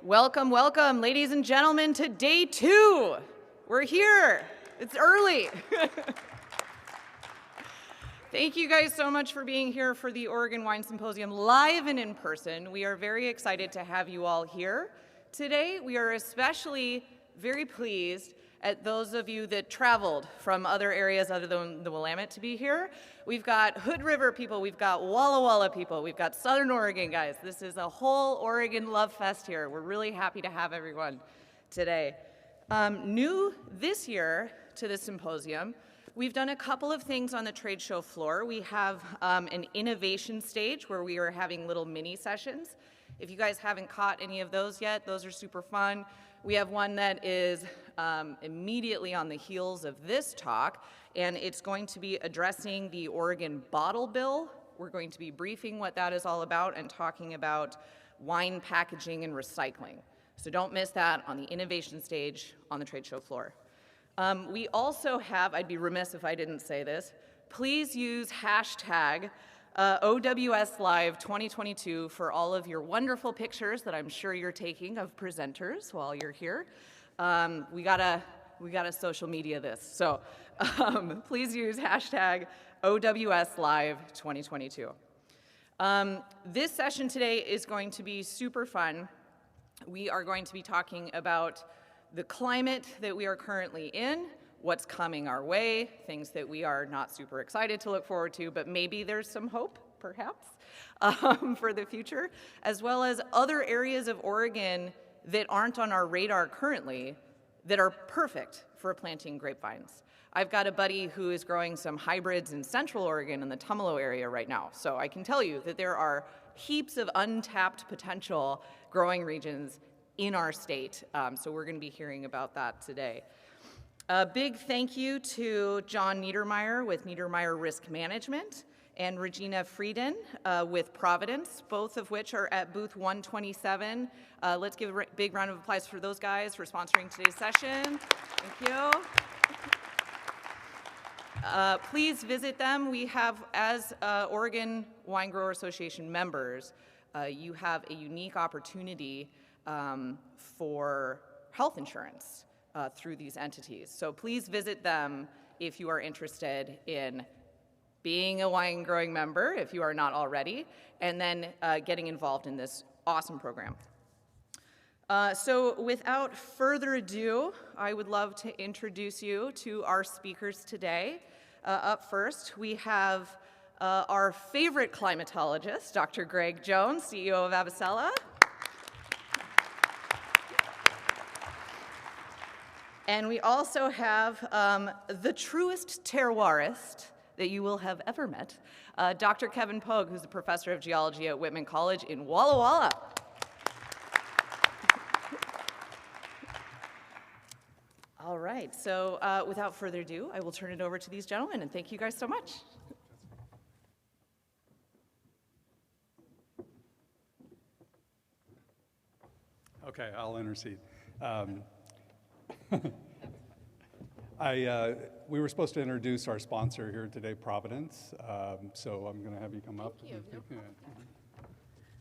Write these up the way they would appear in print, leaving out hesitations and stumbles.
Welcome, welcome, ladies and gentlemen, to day 2. We're here. It's early. Thank you guys so much for being here for the Oregon Wine Symposium live and in person. We are very excited to have you all here today. We are especially very pleased at those of you that traveled from other areas other than the Willamette to be here. We've got Hood River people, we've got Walla Walla people, we've got Southern Oregon guys. This is a whole Oregon love fest here. We're really happy to have everyone today. New this year to the symposium, we've done a couple of things on the trade show floor. We have an innovation stage where we are having little mini sessions. If you guys haven't caught any of those yet, those are super fun. We have one that is immediately on the heels of this talk, and it's going to be addressing the Oregon Bottle Bill. We're going to be briefing what that is all about and talking about wine packaging and recycling. So don't miss that on the innovation stage on the trade show floor. We also have, I'd be remiss if I didn't say this, please use hashtag OWS Live 2022 for all of your wonderful pictures that I'm sure you're taking of presenters while you're here. We gotta social media this, so please use hashtag OWS Live 2022. This session today is going to be super fun. We are going to be talking about the climate that we are currently in, what's coming our way, things that we are not super excited to look forward to, but maybe there's some hope, perhaps, for the future, as well as other areas of Oregon that aren't on our radar currently that are perfect for planting grapevines. I've got a buddy who is growing some hybrids in Central Oregon in the Tumalo area right now, so I can tell you that there are heaps of untapped potential growing regions in our state, so we're going to be hearing about that today. A big thank you to John Niedermeyer with Niedermeyer Risk Management and Regina Frieden with Providence, both of which are at booth 127. Let's give a big round of applause for those guys for sponsoring today's session. Thank you. Please visit them. We have, as Oregon Wine Grower Association members, you have a unique opportunity for health insurance through these entities. So please visit them if you are interested in being a wine growing member, if you are not already, and then getting involved in this awesome program. So without further ado, I would love to introduce you to our speakers today. Up first, we have our favorite climatologist, Dr. Greg Jones, CEO of Avicella. And we also have the truest terroirist that you will have ever met, Dr. Kevin Pogue, who's a professor of geology at Whitman College in Walla Walla. All right, so without further ado, I will turn it over to these gentlemen, and thank you guys so much. Okay, I'll intercede. We were supposed to introduce our sponsor here today, Providence, so I'm going to have you come up. Thank you. No problem.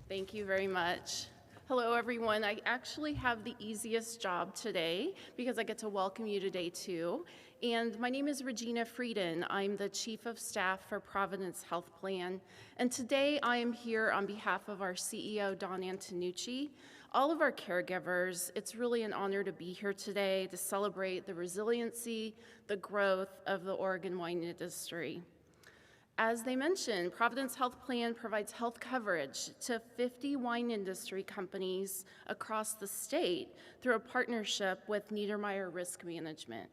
Thank you very much. Hello, everyone. I actually have the easiest job today because I get to welcome you to day 2. And my name is Regina Frieden. I'm the Chief of Staff for Providence Health Plan. And today I am here on behalf of our CEO, Don Antonucci, all of our caregivers. It's really an honor to be here today to celebrate the resiliency, the growth of the Oregon wine industry. As they mentioned, Providence Health Plan provides health coverage to 50 wine industry companies across the state through a partnership with Niedermeyer Risk Management.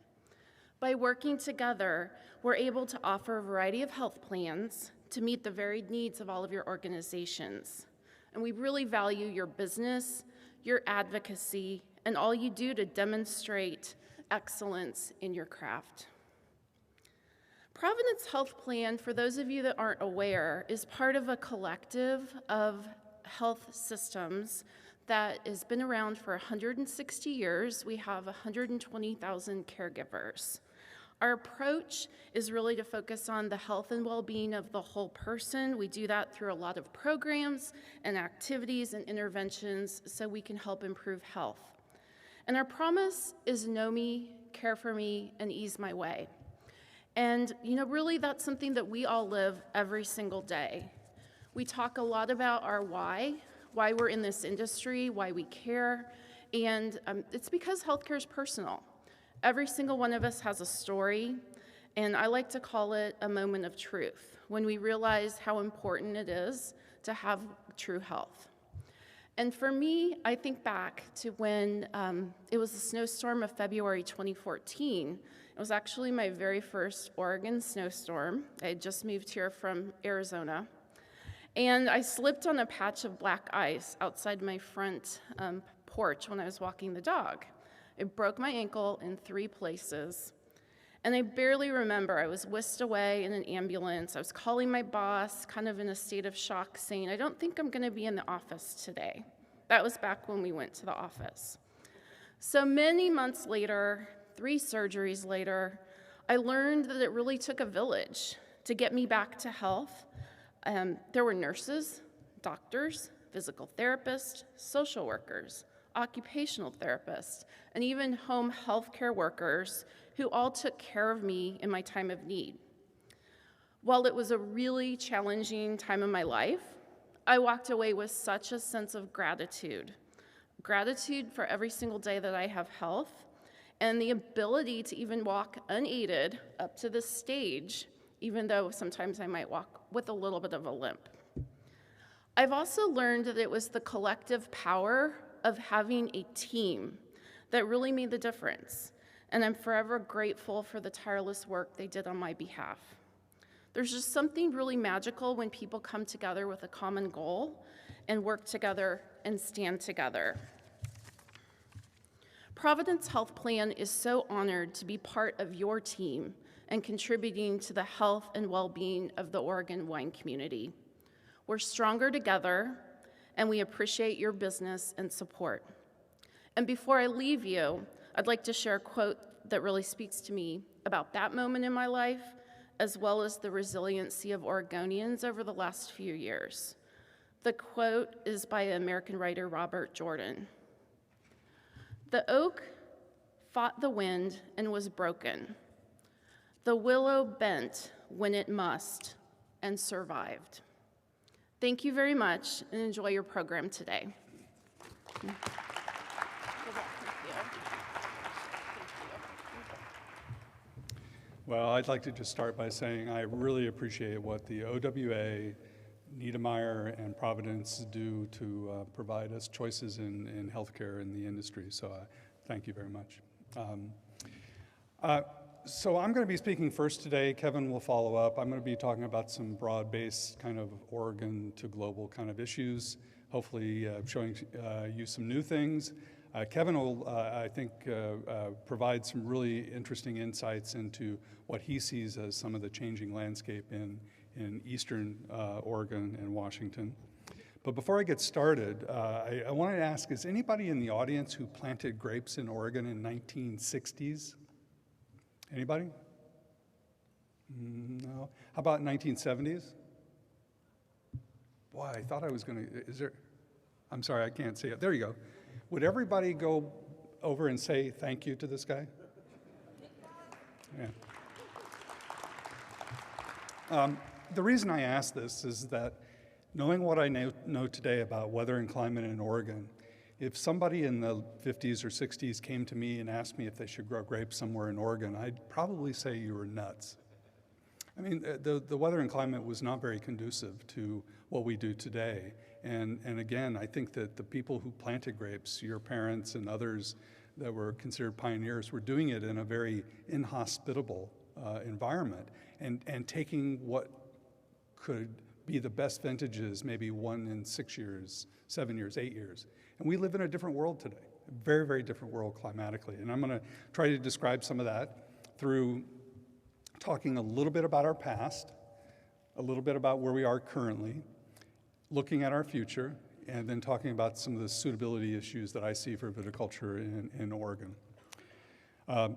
By working together, we're able to offer a variety of health plans to meet the varied needs of all of your organizations. And we really value your business, your advocacy, and all you do to demonstrate excellence in your craft. Providence Health Plan, for those of you that aren't aware, is part of a collective of health systems that has been around for 160 years. We have 120,000 caregivers. Our approach is really to focus on the health and well-being of the whole person. We do that through a lot of programs and activities and interventions so we can help improve health. And our promise is know me, care for me, and ease my way. And really that's something that we all live every single day. We talk a lot about our why we're in this industry, why we care, and it's because healthcare is personal. Every single one of us has a story, and I like to call it a moment of truth, when we realize how important it is to have true health. And for me, I think back to when it was the snowstorm of February 2014. It was actually my very first Oregon snowstorm. I had just moved here from Arizona. And I slipped on a patch of black ice outside my front porch when I was walking the dog. It broke my ankle in 3 places. And I barely remember. I was whisked away in an ambulance. I was calling my boss, kind of in a state of shock, saying, I don't think I'm going to be in the office today. That was back when we went to the office. So many months later, 3 surgeries later, I learned that it really took a village to get me back to health. There were nurses, doctors, physical therapists, social workers, occupational therapists, and even home health care workers who all took care of me in my time of need. While it was a really challenging time in my life, I walked away with such a sense of gratitude. Gratitude for every single day that I have health, and the ability to even walk unaided up to this stage, even though sometimes I might walk with a little bit of a limp. I've also learned that it was the collective power of having a team that really made the difference, and I'm forever grateful for the tireless work they did on my behalf. There's just something really magical when people come together with a common goal and work together and stand together. Providence Health Plan is so honored to be part of your team and contributing to the health and well-being of the Oregon wine community. We're stronger together, and we appreciate your business and support. And before I leave you, I'd like to share a quote that really speaks to me about that moment in my life, as well as the resiliency of Oregonians over the last few years. The quote is by American writer Robert Jordan. "The oak fought the wind and was broken. The willow bent when it must and survived." Thank you very much, and enjoy your program today. Well, I'd like to just start by saying I really appreciate what the OWA, Niedermeyer, and Providence do to provide us choices in healthcare in the industry. So thank you very much. So I'm going to be speaking first today. Kevin will follow up. I'm going to be talking about some broad-based kind of Oregon to global kind of issues, hopefully showing you some new things. Kevin will, I think, provide some really interesting insights into what he sees as some of the changing landscape in eastern Oregon and Washington. But before I get started, I wanted to ask, is anybody in the audience who planted grapes in Oregon in 1960s? Anybody? No. How about 1970s? Boy, I thought I was going to, is there, I'm sorry, I can't see it. There you go. Would everybody go over and say thank you to this guy? Yeah. The reason I ask this is that knowing what I know today about weather and climate in Oregon, if somebody in the 50s or 60s came to me and asked me if they should grow grapes somewhere in Oregon, I'd probably say you were nuts. I mean, the weather and climate was not very conducive to what we do today. And again, I think that the people who planted grapes, your parents and others that were considered pioneers, were doing it in a very inhospitable environment and taking what could be the best vintages, maybe 1 in 6 years, 7 years, 8 years. And we live in a different world today, a very, very different world climatically. And I'm going to try to describe some of that through talking a little bit about our past, a little bit about where we are currently, looking at our future, and then talking about some of the suitability issues that I see for viticulture in Oregon.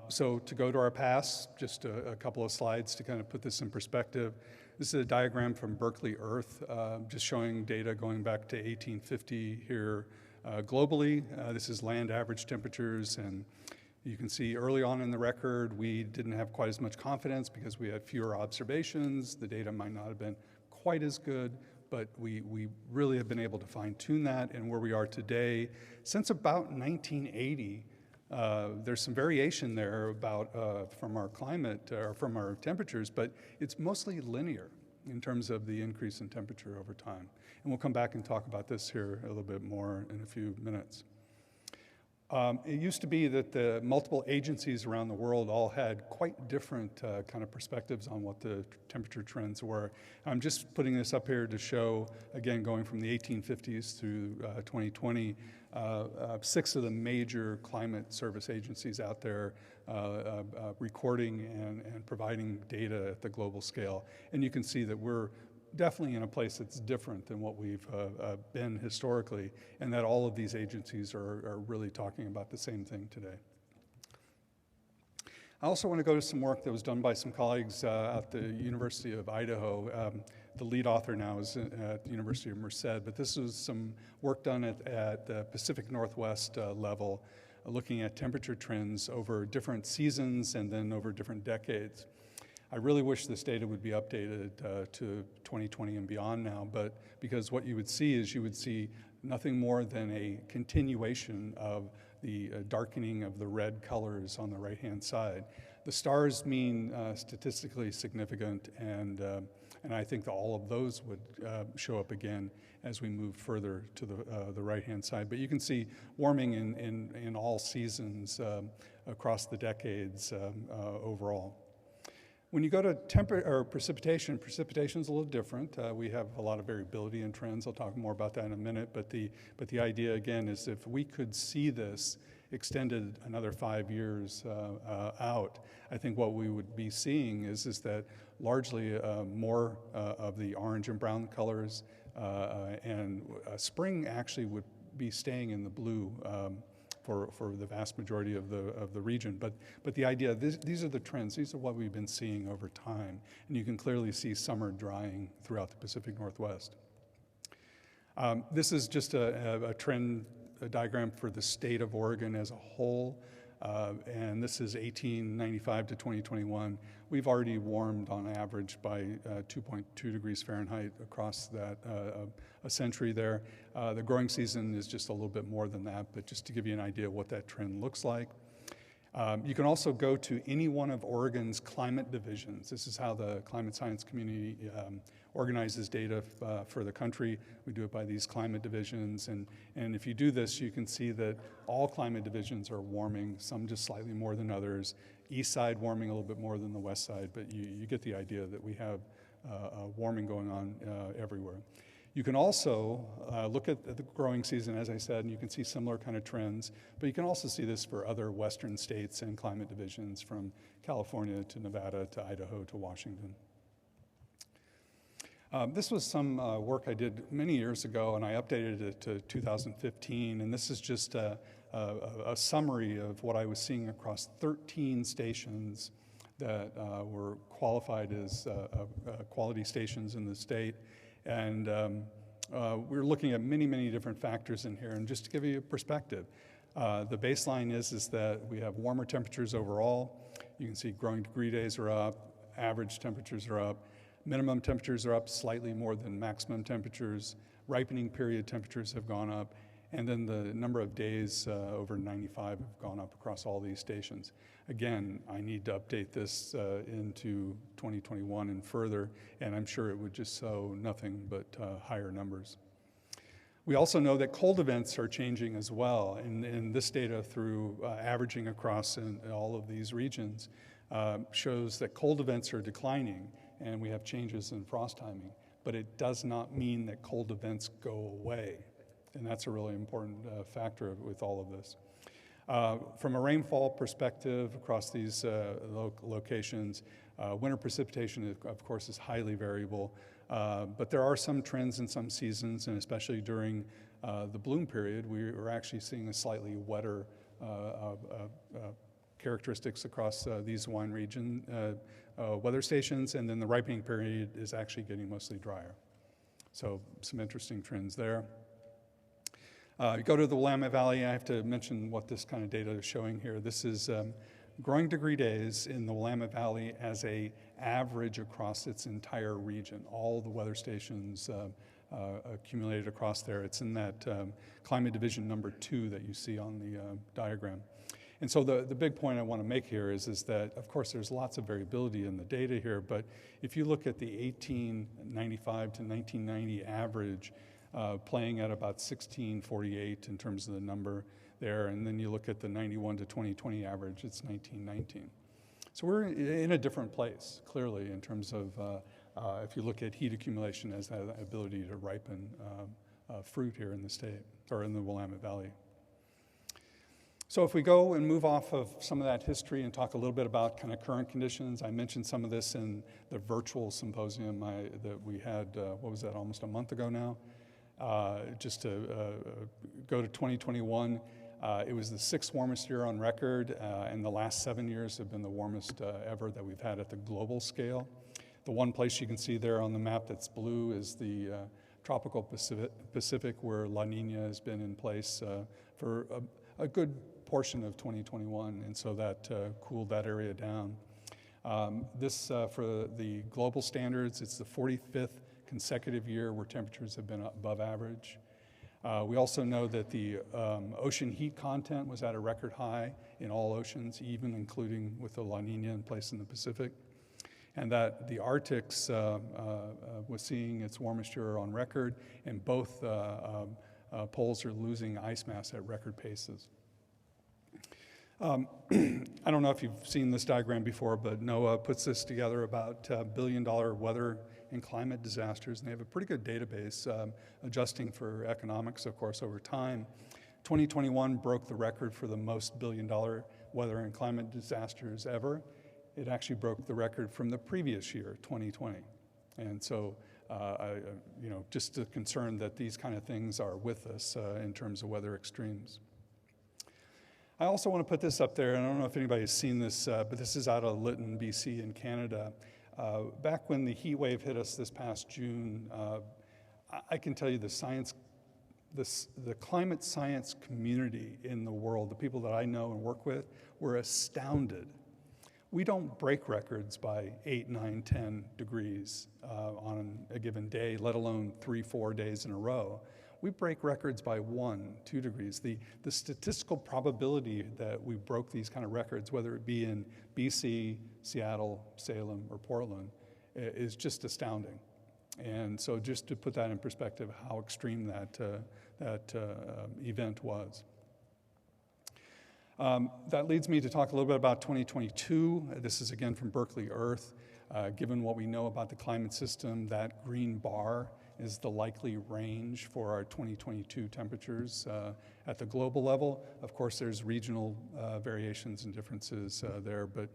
So to go to our past, just a couple of slides to kind of put this in perspective. This is a diagram from Berkeley Earth, just showing data going back to 1850 here globally. This is land average temperatures, and you can see early on in the record, we didn't have quite as much confidence because we had fewer observations. The data might not have been quite as good, but we really have been able to fine tune that. And where we are today, since about 1980, there's some variation there about from our climate or from our temperatures, but it's mostly linear in terms of the increase in temperature over time. And we'll come back and talk about this here a little bit more in a few minutes. It used to be that the multiple agencies around the world all had quite different kind of perspectives on what the temperature trends were. I'm just putting this up here to show, again, going from the 1850s through 2020, 6 of the major climate service agencies out there recording and providing data at the global scale. And you can see that we're definitely in a place that's different than what we've been historically, and that all of these agencies are really talking about the same thing today. I also want to go to some work that was done by some colleagues at the University of Idaho. The lead author now is at the University of Merced, but this was some work done at the Pacific Northwest level, looking at temperature trends over different seasons and then over different decades. I really wish this data would be updated to 2020 and beyond now, but because what you would see is you would see nothing more than a continuation of the darkening of the red colors on the right-hand side. The stars mean statistically significant, and I think that all of those would show up again as we move further to the right-hand side. But you can see warming in all seasons across the decades overall. When you go to precipitation is a little different. We have a lot of variability in trends. I'll talk more about that in a minute. But the idea, again, is if we could see this extended another 5 years out, I think what we would be seeing is that largely more of the orange and brown colors, and spring actually would be staying in the blue for the vast majority of the region. But the idea, these are the trends, these are what we've been seeing over time. And you can clearly see summer drying throughout the Pacific Northwest. This is just a trend diagram for the state of Oregon as a whole. And this is 1895 to 2021. We've already warmed on average by 2.2 degrees Fahrenheit across that a century there. The growing season is just a little bit more than that, but just to give you an idea of what that trend looks like. You can also go to any one of Oregon's climate divisions. This is how the climate science community organizes data for the country. We do it by these climate divisions, and if you do this, you can see that all climate divisions are warming, some just slightly more than others. East side warming a little bit more than the west side, but you get the idea that we have warming going on everywhere. You can also look at the growing season, as I said, and you can see similar kind of trends, but you can also see this for other western states and climate divisions from California to Nevada to Idaho to Washington. This was some work I did many years ago, and I updated it to 2015, and this is just a summary of what I was seeing across 13 stations that were qualified as quality stations in the state. And we're looking at many, many different factors in here. And just to give you a perspective, the baseline is that we have warmer temperatures overall. You can see growing degree days are up, average temperatures are up, minimum temperatures are up slightly more than maximum temperatures, ripening period temperatures have gone up, and then the number of days over 95 have gone up across all these stations. Again, I need to update this into 2021 and further, and I'm sure it would just show nothing but higher numbers. We also know that cold events are changing as well, and this data through averaging across in all of these regions shows that cold events are declining, and we have changes in frost timing, but it does not mean that cold events go away. And that's a really important factor with all of this. From a rainfall perspective across these locations, winter precipitation, of course, is highly variable, but there are some trends in some seasons, and especially during the bloom period, we are actually seeing a slightly wetter characteristics across these wine region weather stations, and then the ripening period is actually getting mostly drier. So some interesting trends there. You go to the Willamette Valley, I have to mention what this kind of data is showing here. This is growing degree days in the Willamette Valley as a average across its entire region. All the weather stations accumulated across there. It's in that climate division number 2 that you see on the diagram. And so the big point I want to make here is that, of course, there's lots of variability in the data here, but if you look at the 1895 to 1990 average, playing at about 1648 in terms of the number there, and then you look at the 91 to 2020 average, it's 1919. So we're in a different place, clearly, in terms of if you look at heat accumulation as that ability to ripen fruit here in the state, or in the Willamette Valley. So if we go and move off of some of that history and talk a little bit about kind of current conditions, I mentioned some of this in the virtual symposium that we had, what was that, almost a month ago now? Just to go to 2021, it was the 6th warmest year on record, and the last 7 years have been the warmest ever that we've had at the global scale. The one place you can see there on the map that's blue is the tropical Pacific, where La Nina has been in place for a good portion of 2021, and so that cooled that area down. This, for the global standards, it's the 45th consecutive year where temperatures have been above average. We also know that the ocean heat content was at a record high in all oceans, even including with the La Nina in place in the Pacific, and that the Arctic's was seeing its warmest year on record, and both poles are losing ice mass at record paces. I don't know if you've seen this diagram before, but NOAA puts this together about billion-dollar weather and climate disasters, and they have a pretty good database adjusting for economics, of course, over time. 2021 broke the record for the most billion-dollar weather and climate disasters ever. It actually broke the record from the previous year, 2020. And so, just a concern that these kind of things are with us in terms of weather extremes. I also want to put this up there, and I don't know if anybody's seen this, but this is out of Lytton, BC in Canada. Back when the heat wave hit us this past June, I can tell you the climate science community in the world, the people that I know and work with, were astounded. We don't break records by 8, 9, 10 degrees on a given day, let alone 3, 4 days in a row. We break records by 1, 2 degrees. The statistical probability that we broke these kind of records, whether it be in BC, Seattle, Salem, or Portland, is just astounding. And so just to put that in perspective, how extreme that event was. That leads me to talk a little bit about 2022. This is again from Berkeley Earth. Given what we know about the climate system, that green bar is the likely range for our 2022 temperatures at the global level. Of course, there's regional variations and differences there, but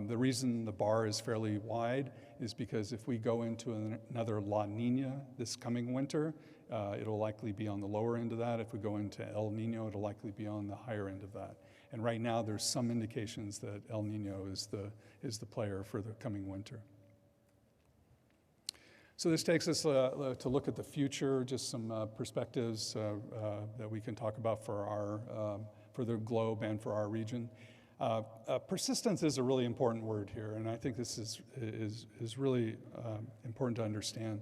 the reason the bar is fairly wide is because if we go into another La Nina this coming winter, it'll likely be on the lower end of that. If we go into El Nino, it'll likely be on the higher end of that. And right now, there's some indications that El Nino is the player for the coming winter. So this takes us to look at the future, just some perspectives that we can talk about for the globe and for our region. Persistence is a really important word here, and I think this is really important to understand,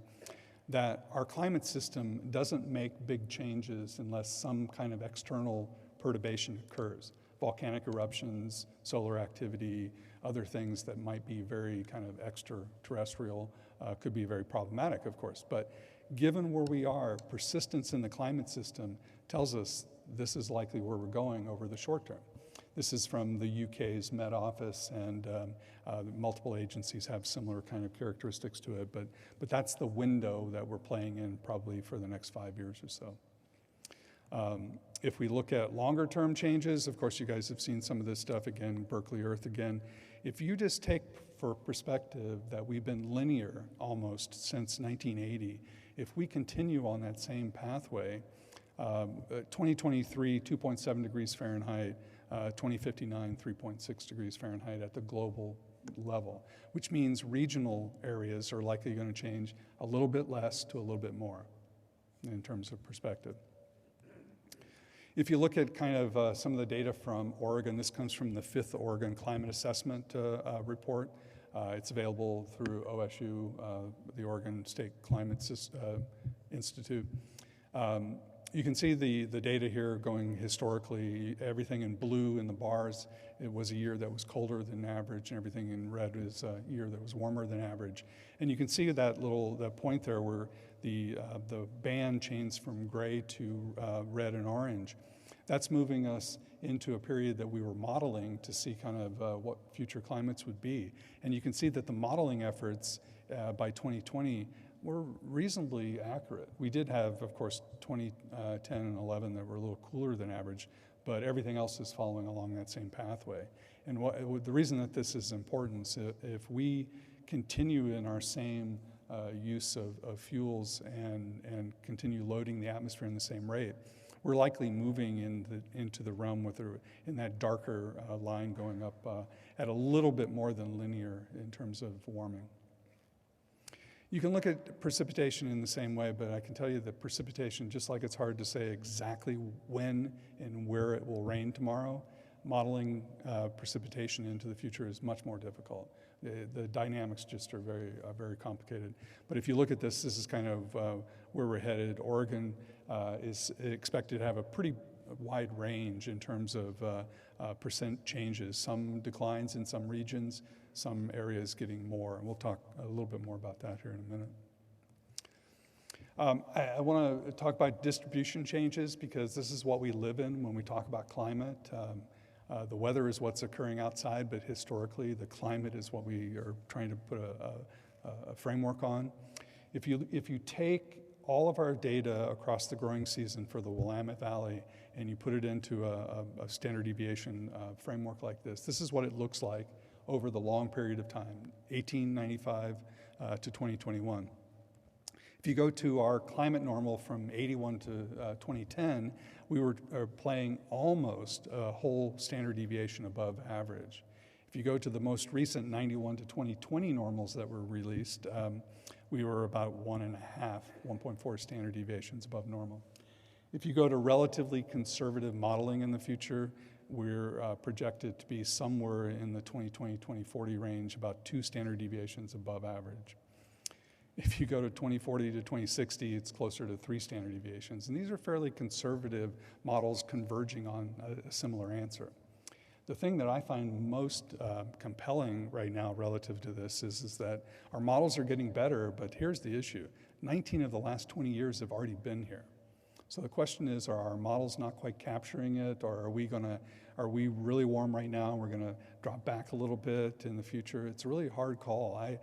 that our climate system doesn't make big changes unless some kind of external perturbation occurs. Volcanic eruptions, solar activity, other things that might be very kind of extraterrestrial could be very problematic, of course. But given where we are, persistence in the climate system tells us this is likely where we're going over the short term. This is from the UK's Met Office, and multiple agencies have similar kind of characteristics to it, but that's the window that we're playing in probably for the next 5 years or so. If we look at longer term changes, of course you guys have seen some of this stuff again, Berkeley Earth again. If you just take for perspective that we've been linear almost since 1980, if we continue on that same pathway, 2023, 2.7 degrees Fahrenheit, 2059, 3.6 degrees Fahrenheit at the global level, which means regional areas are likely going to change a little bit less to a little bit more in terms of perspective. If you look at kind of some of the data from Oregon, this comes from the 5th Oregon Climate Assessment Report. It's available through OSU, the Oregon State Climate Institute. You can see the data here going historically. Everything in blue in the bars, it was a year that was colder than average, and everything in red is a year that was warmer than average. And you can see that point there where the band changed from gray to red and orange. That's moving us into a period that we were modeling to see kind of what future climates would be. And you can see that the modeling efforts by 2020 were reasonably accurate. We did have, of course, 2010 and 11 that were a little cooler than average, but everything else is following along that same pathway. And the reason that this is important is if we continue in our same use of fuels and continue loading the atmosphere in the same rate, we're likely moving into the realm in that darker line going up at a little bit more than linear in terms of warming. You can look at precipitation in the same way, but I can tell you that precipitation, just like it's hard to say exactly when and where it will rain tomorrow, modeling precipitation into the future is much more difficult. The dynamics just are very complicated. But if you look at this is kind of where we're headed. Oregon is expected to have a pretty wide range in terms of percent changes. Some declines in some regions, some areas getting more, and we'll talk a little bit more about that here in a minute. I want to talk about distribution changes because this is what we live in when we talk about climate. The weather is what's occurring outside, but historically the climate is what we are trying to put a framework on. If you take all of our data across the growing season for the Willamette Valley and you put it into a standard deviation framework like this, this is what it looks like over the long period of time, 1895 to 2021. If you go to our climate normal from 81 to 2010, we were playing almost a whole standard deviation above average. If you go to the most recent 91 to 2020 normals that were released, we were about 1.4 standard deviations above normal. If you go to relatively conservative modeling in the future, we're projected to be somewhere in the 2020-2040 range, about 2 standard deviations above average. If you go to 2040 to 2060, it's closer to 3 standard deviations. And these are fairly conservative models converging on a similar answer. The thing that I find most compelling right now relative to this is that our models are getting better, but here's the issue. 19 of the last 20 years have already been here. So the question is, are our models not quite capturing it, or are we really warm right now and we're gonna drop back a little bit in the future? It's a really hard call. I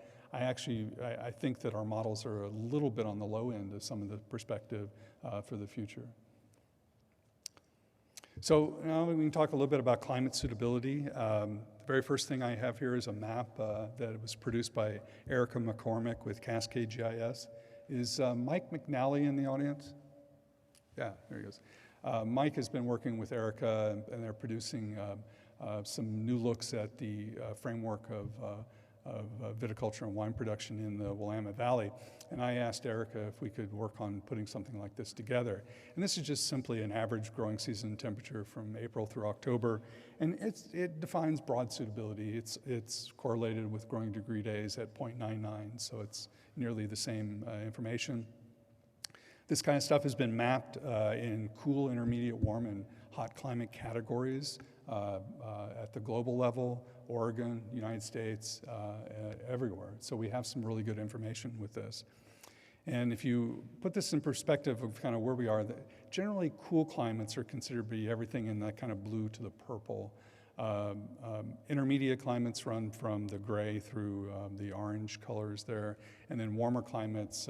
think that our models are a little bit on the low end of some of the perspective for the future. So now we can talk a little bit about climate suitability. The very first thing I have here is a map that was produced by Erica McCormick with Cascade GIS. Is Mike McNally in the audience? Yeah, there he goes. Mike has been working with Erica, and they're producing some new looks at the framework of viticulture and wine production in the Willamette Valley. And I asked Erica if we could work on putting something like this together. And this is just simply an average growing season temperature from April through October. And it defines broad suitability. It's correlated with growing degree days at 0.99, so it's nearly the same information. This kind of stuff has been mapped in cool, intermediate, warm, and hot climate categories at the global level, Oregon, United States, everywhere. So we have some really good information with this. And if you put this in perspective of kind of where we are, generally cool climates are considered to be everything in that kind of blue to the purple. Intermediate climates run from the gray through the orange colors there, and then warmer climates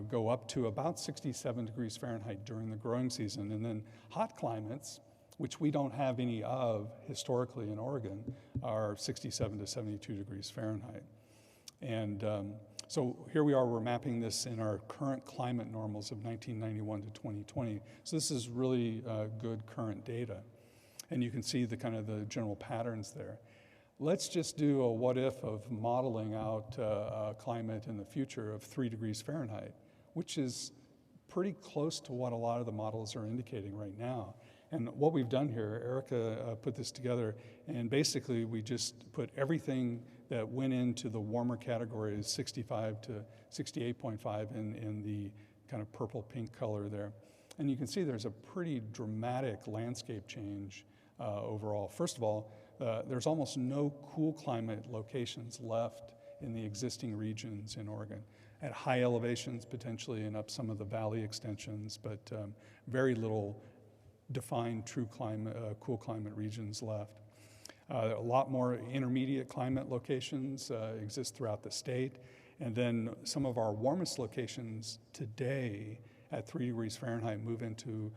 go up to about 67 degrees Fahrenheit during the growing season. And then hot climates, which we don't have any of historically in Oregon, are 67 to 72 degrees Fahrenheit. And So here we are, we're mapping this in our current climate normals of 1991 to 2020. So this is really good current data. And you can see the kind of the general patterns there. Let's just do a what if of modeling out climate in the future of 3 degrees Fahrenheit, which is pretty close to what a lot of the models are indicating right now. And what we've done here, Erica put this together, and basically we just put everything that went into the warmer category, 65 to 68.5 in the kind of purple pink color there. And you can see there's a pretty dramatic landscape change overall. First of all, there's almost no cool climate locations left in the existing regions in Oregon. At high elevations potentially and up some of the valley extensions, but very little defined true climate, cool climate regions left. A lot more intermediate climate locations exist throughout the state. And then some of our warmest locations today at 3 degrees Fahrenheit move into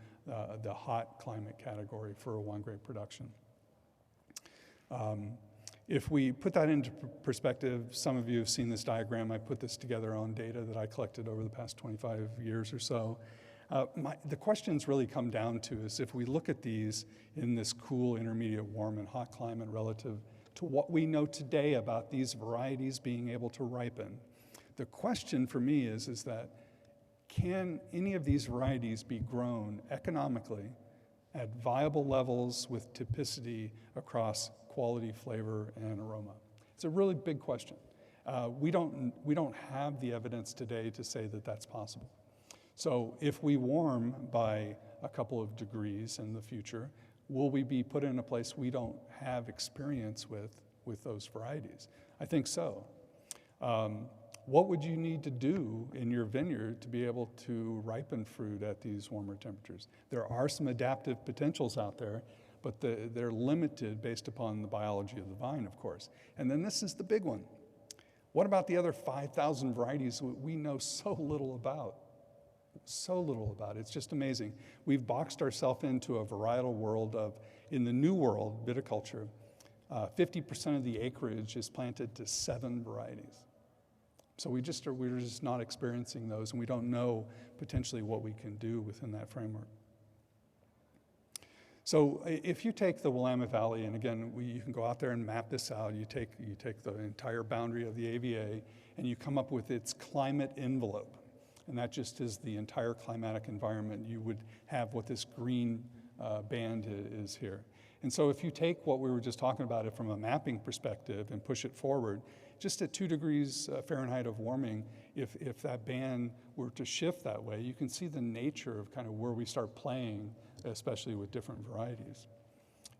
the hot climate category for wine grape production. If we put that into perspective, some of you have seen this diagram. I put this together on data that I collected over the past 25 years or so. The questions really come down to is if we look at these in this cool, intermediate, warm, and hot climate relative to what we know today about these varieties being able to ripen, the question for me is that can any of these varieties be grown economically at viable levels with typicity across quality, flavor, and aroma? It's a really big question. We don't have the evidence today to say that that's possible. So if we warm by a couple of degrees in the future, will we be put in a place we don't have experience with those varieties? I think so. What would you need to do in your vineyard to be able to ripen fruit at these warmer temperatures? There are some adaptive potentials out there, but they're limited based upon the biology of the vine, of course. And then this is the big one. What about the other 5,000 varieties we know so little about? So little about it. It's just amazing. We've boxed ourselves into a varietal world of, in the new world, viticulture, 50% of the acreage is planted to 7 varieties. So we're just not experiencing those, and we don't know potentially what we can do within that framework. So if you take the Willamette Valley, and again, you can go out there and map this out. You take the entire boundary of the AVA, and you come up with its climate envelope. And that just is the entire climatic environment. You would have what this green band is here. And so if you take what we were just talking about it from a mapping perspective and push it forward, just at 2 degrees Fahrenheit of warming, if that band were to shift that way, you can see the nature of kind of where we start playing, especially with different varieties.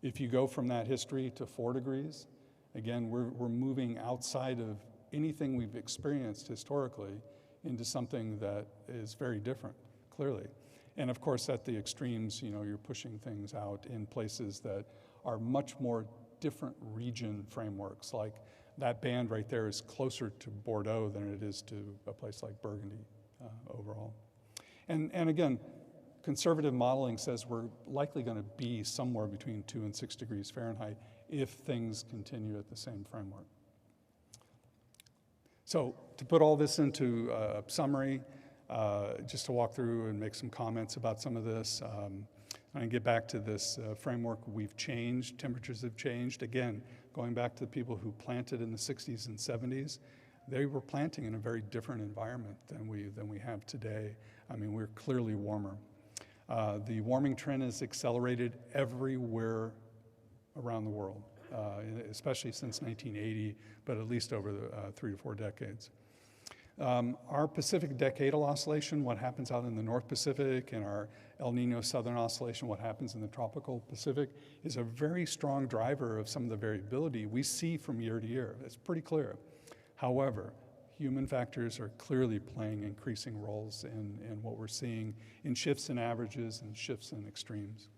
If you go from that history to 4 degrees, again, we're moving outside of anything we've experienced historically into something that is very different, clearly. And of course, at the extremes, you're pushing things out in places that are much more different region frameworks. Like that band right there is closer to Bordeaux than it is to a place like Burgundy overall. And again, conservative modeling says we're likely going to be somewhere between 2 and 6 degrees Fahrenheit if things continue at the same framework. So to put all this into a summary, just to walk through and make some comments about some of this, and get back to this framework we've changed, temperatures have changed. Again, going back to the people who planted in the 60s and 70s, they were planting in a very different environment than we have today. I mean, we're clearly warmer. The warming trend has accelerated everywhere around the world, especially since 1980, but at least over the 3 to 4 decades. Our Pacific decadal oscillation, what happens out in the North Pacific, and our El Nino Southern oscillation, what happens in the tropical Pacific, is a very strong driver of some of the variability we see from year to year. It's pretty clear. However, human factors are clearly playing increasing roles in what we're seeing in shifts in averages and shifts in extremes.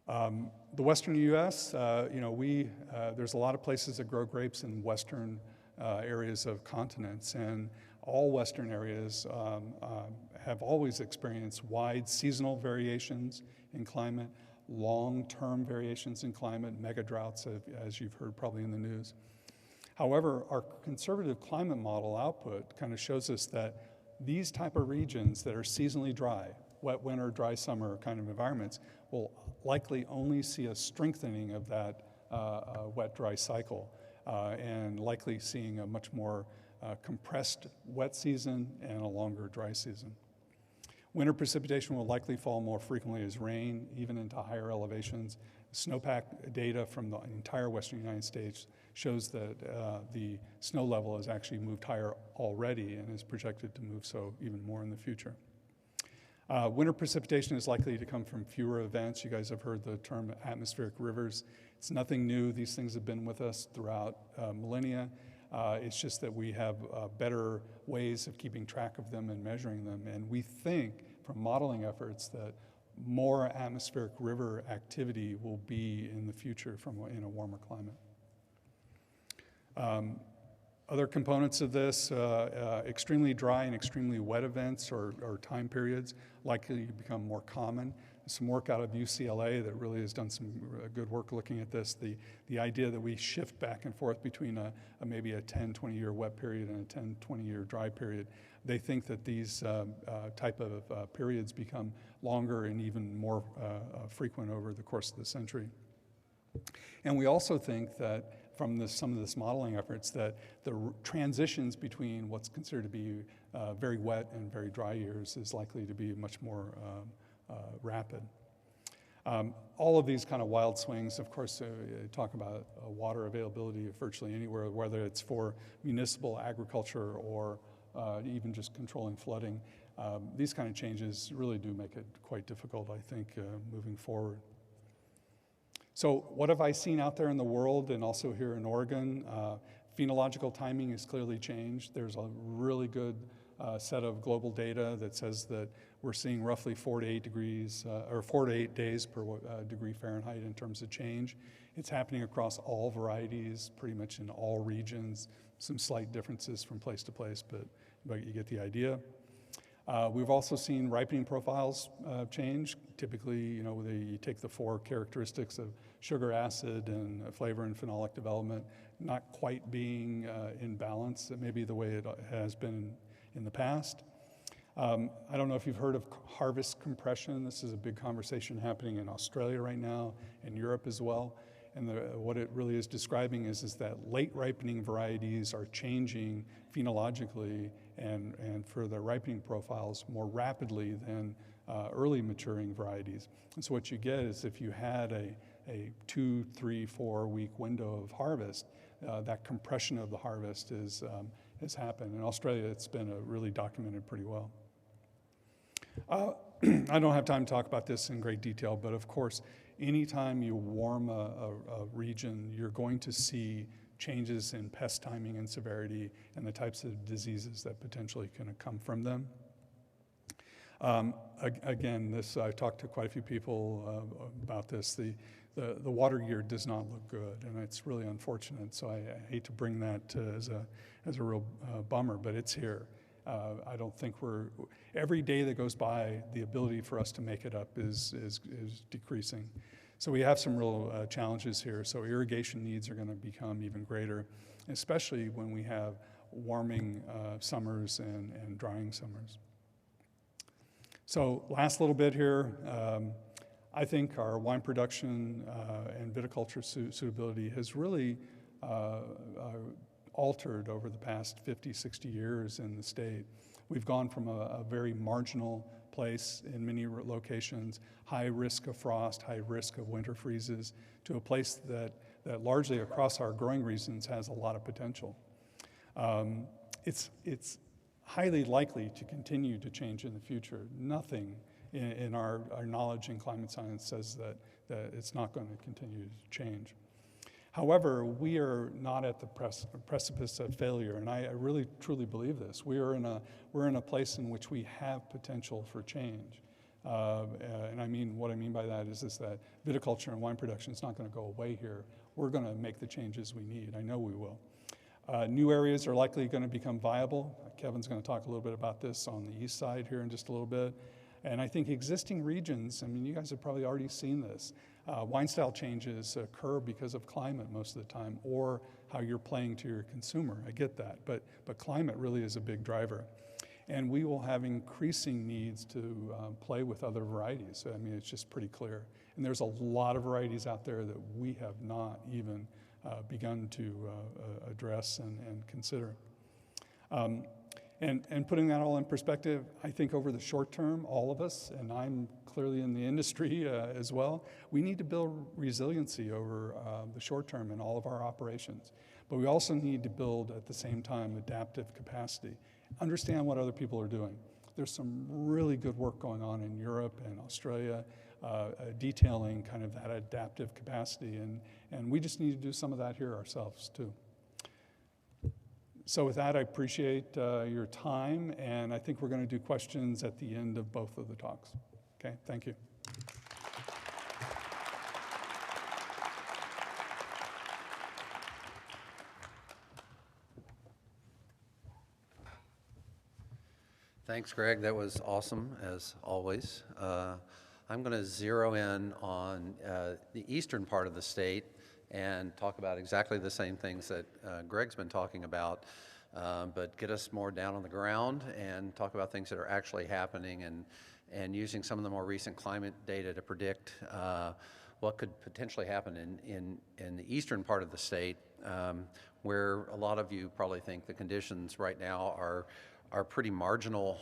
The Western U.S., there's a lot of places that grow grapes in western areas of continents, and all western areas have always experienced wide seasonal variations in climate, long-term variations in climate, mega droughts, as you've heard probably in the news. However, our conservative climate model output kind of shows us that these type of regions that are seasonally dry, wet winter, dry summer kind of environments, will likely only see a strengthening of that wet-dry cycle, and likely seeing a much more compressed wet season and a longer dry season. Winter precipitation will likely fall more frequently as rain, even into higher elevations. Snowpack data from the entire western United States shows that the snow level has actually moved higher already and is projected to move so even more in the future. Winter precipitation is likely to come from fewer events. You guys have heard the term atmospheric rivers. It's nothing new. These things have been with us throughout millennia. It's just that we have better ways of keeping track of them and measuring them. And we think from modeling efforts that more atmospheric river activity will be in the future in a warmer climate. Other components of this, extremely dry and extremely wet events or time periods likely to become more common. Some work out of UCLA that really has done some good work looking at this. The idea that we shift back and forth between maybe a 10, 20-year wet period and a 10, 20-year dry period. They think that these type of periods become longer and even more frequent over the course of the century. And we also think that from some of this modeling efforts that the transitions between what's considered to be very wet and very dry years is likely to be much more rapid. All of these kind of wild swings, of course, talk about water availability virtually anywhere, whether it's for municipal agriculture or even just controlling flooding. These kind of changes really do make it quite difficult, I think, moving forward. So what have I seen out there in the world and also here in Oregon? Phenological timing has clearly changed. There's a really good set of global data that says that we're seeing roughly 4 to 8 degrees, or 4 to 8 days per degree Fahrenheit in terms of change. It's happening across all varieties, pretty much in all regions. Some slight differences from place to place, but you get the idea. We've also seen ripening profiles change. Typically, you take the 4 characteristics of sugar, acid, and flavor and phenolic development, not quite being in balance, maybe the way it has been in the past. I don't know if you've heard of harvest compression. This is a big conversation happening in Australia right now, and Europe as well. And what it really is describing is that late ripening varieties are changing phenologically and for their ripening profiles more rapidly than early maturing varieties. And so what you get is if you had a 2, 3, 4 week window of harvest, that compression of the harvest has happened. In Australia, it's been really documented pretty well. I don't have time to talk about this in great detail, but of course, anytime you warm a region, you're going to see changes in pest timing and severity and the types of diseases that potentially can come from them. Again, I've talked to quite a few people about this. The water year does not look good, and it's really unfortunate. So I hate to bring that as a real bummer, but it's here. I don't think every day that goes by, the ability for us to make it up is decreasing. So we have some real challenges here. So irrigation needs are going to become even greater, especially when we have warming summers and drying summers. So last little bit here, I think our wine production and viticulture suitability has really altered over the past 50, 60 years in the state. We've gone from a very marginal place in many locations, high risk of frost, high risk of winter freezes, to a place that largely across our growing regions has a lot of potential. It's highly likely to continue to change in the future. Nothing in our knowledge in climate science says that it's not going to continue to change. However, we are not at the precipice of failure, and I really truly believe this. We're in a place in which we have potential for change. And what I mean by that is that viticulture and wine production is not going to go away here. We're going to make the changes we need. I know we will. New areas are likely going to become viable. Kevin's going to talk a little bit about this on the east side here in just a little bit. And I think existing regions, you guys have probably already seen this. Wine style changes occur because of climate most of the time, or how you're playing to your consumer. I get that, but climate really is a big driver. And we will have increasing needs to play with other varieties. I mean, it's just pretty clear. And there's a lot of varieties out there that we have not even begun to address and consider. And putting that all in perspective, I think over the short term, all of us, and I'm clearly in the industry as well, we need to build resiliency over the short term in all of our operations. But we also need to build at the same time adaptive capacity. Understand what other people are doing. There's some really good work going on in Europe and Australia detailing kind of that adaptive capacity, and we just need to do some of that here ourselves too. So with that, I appreciate your time, and I think we're going to do questions at the end of both of the talks. Okay, thank you. Thanks, Greg. That was awesome, as always. I'm going to zero in on the eastern part of the state and talk about exactly the same things that Greg's been talking about, but get us more down on the ground and talk about things that are actually happening and using some of the more recent climate data to predict what could potentially happen in the eastern part of the state, where a lot of you probably think the conditions right now are pretty marginal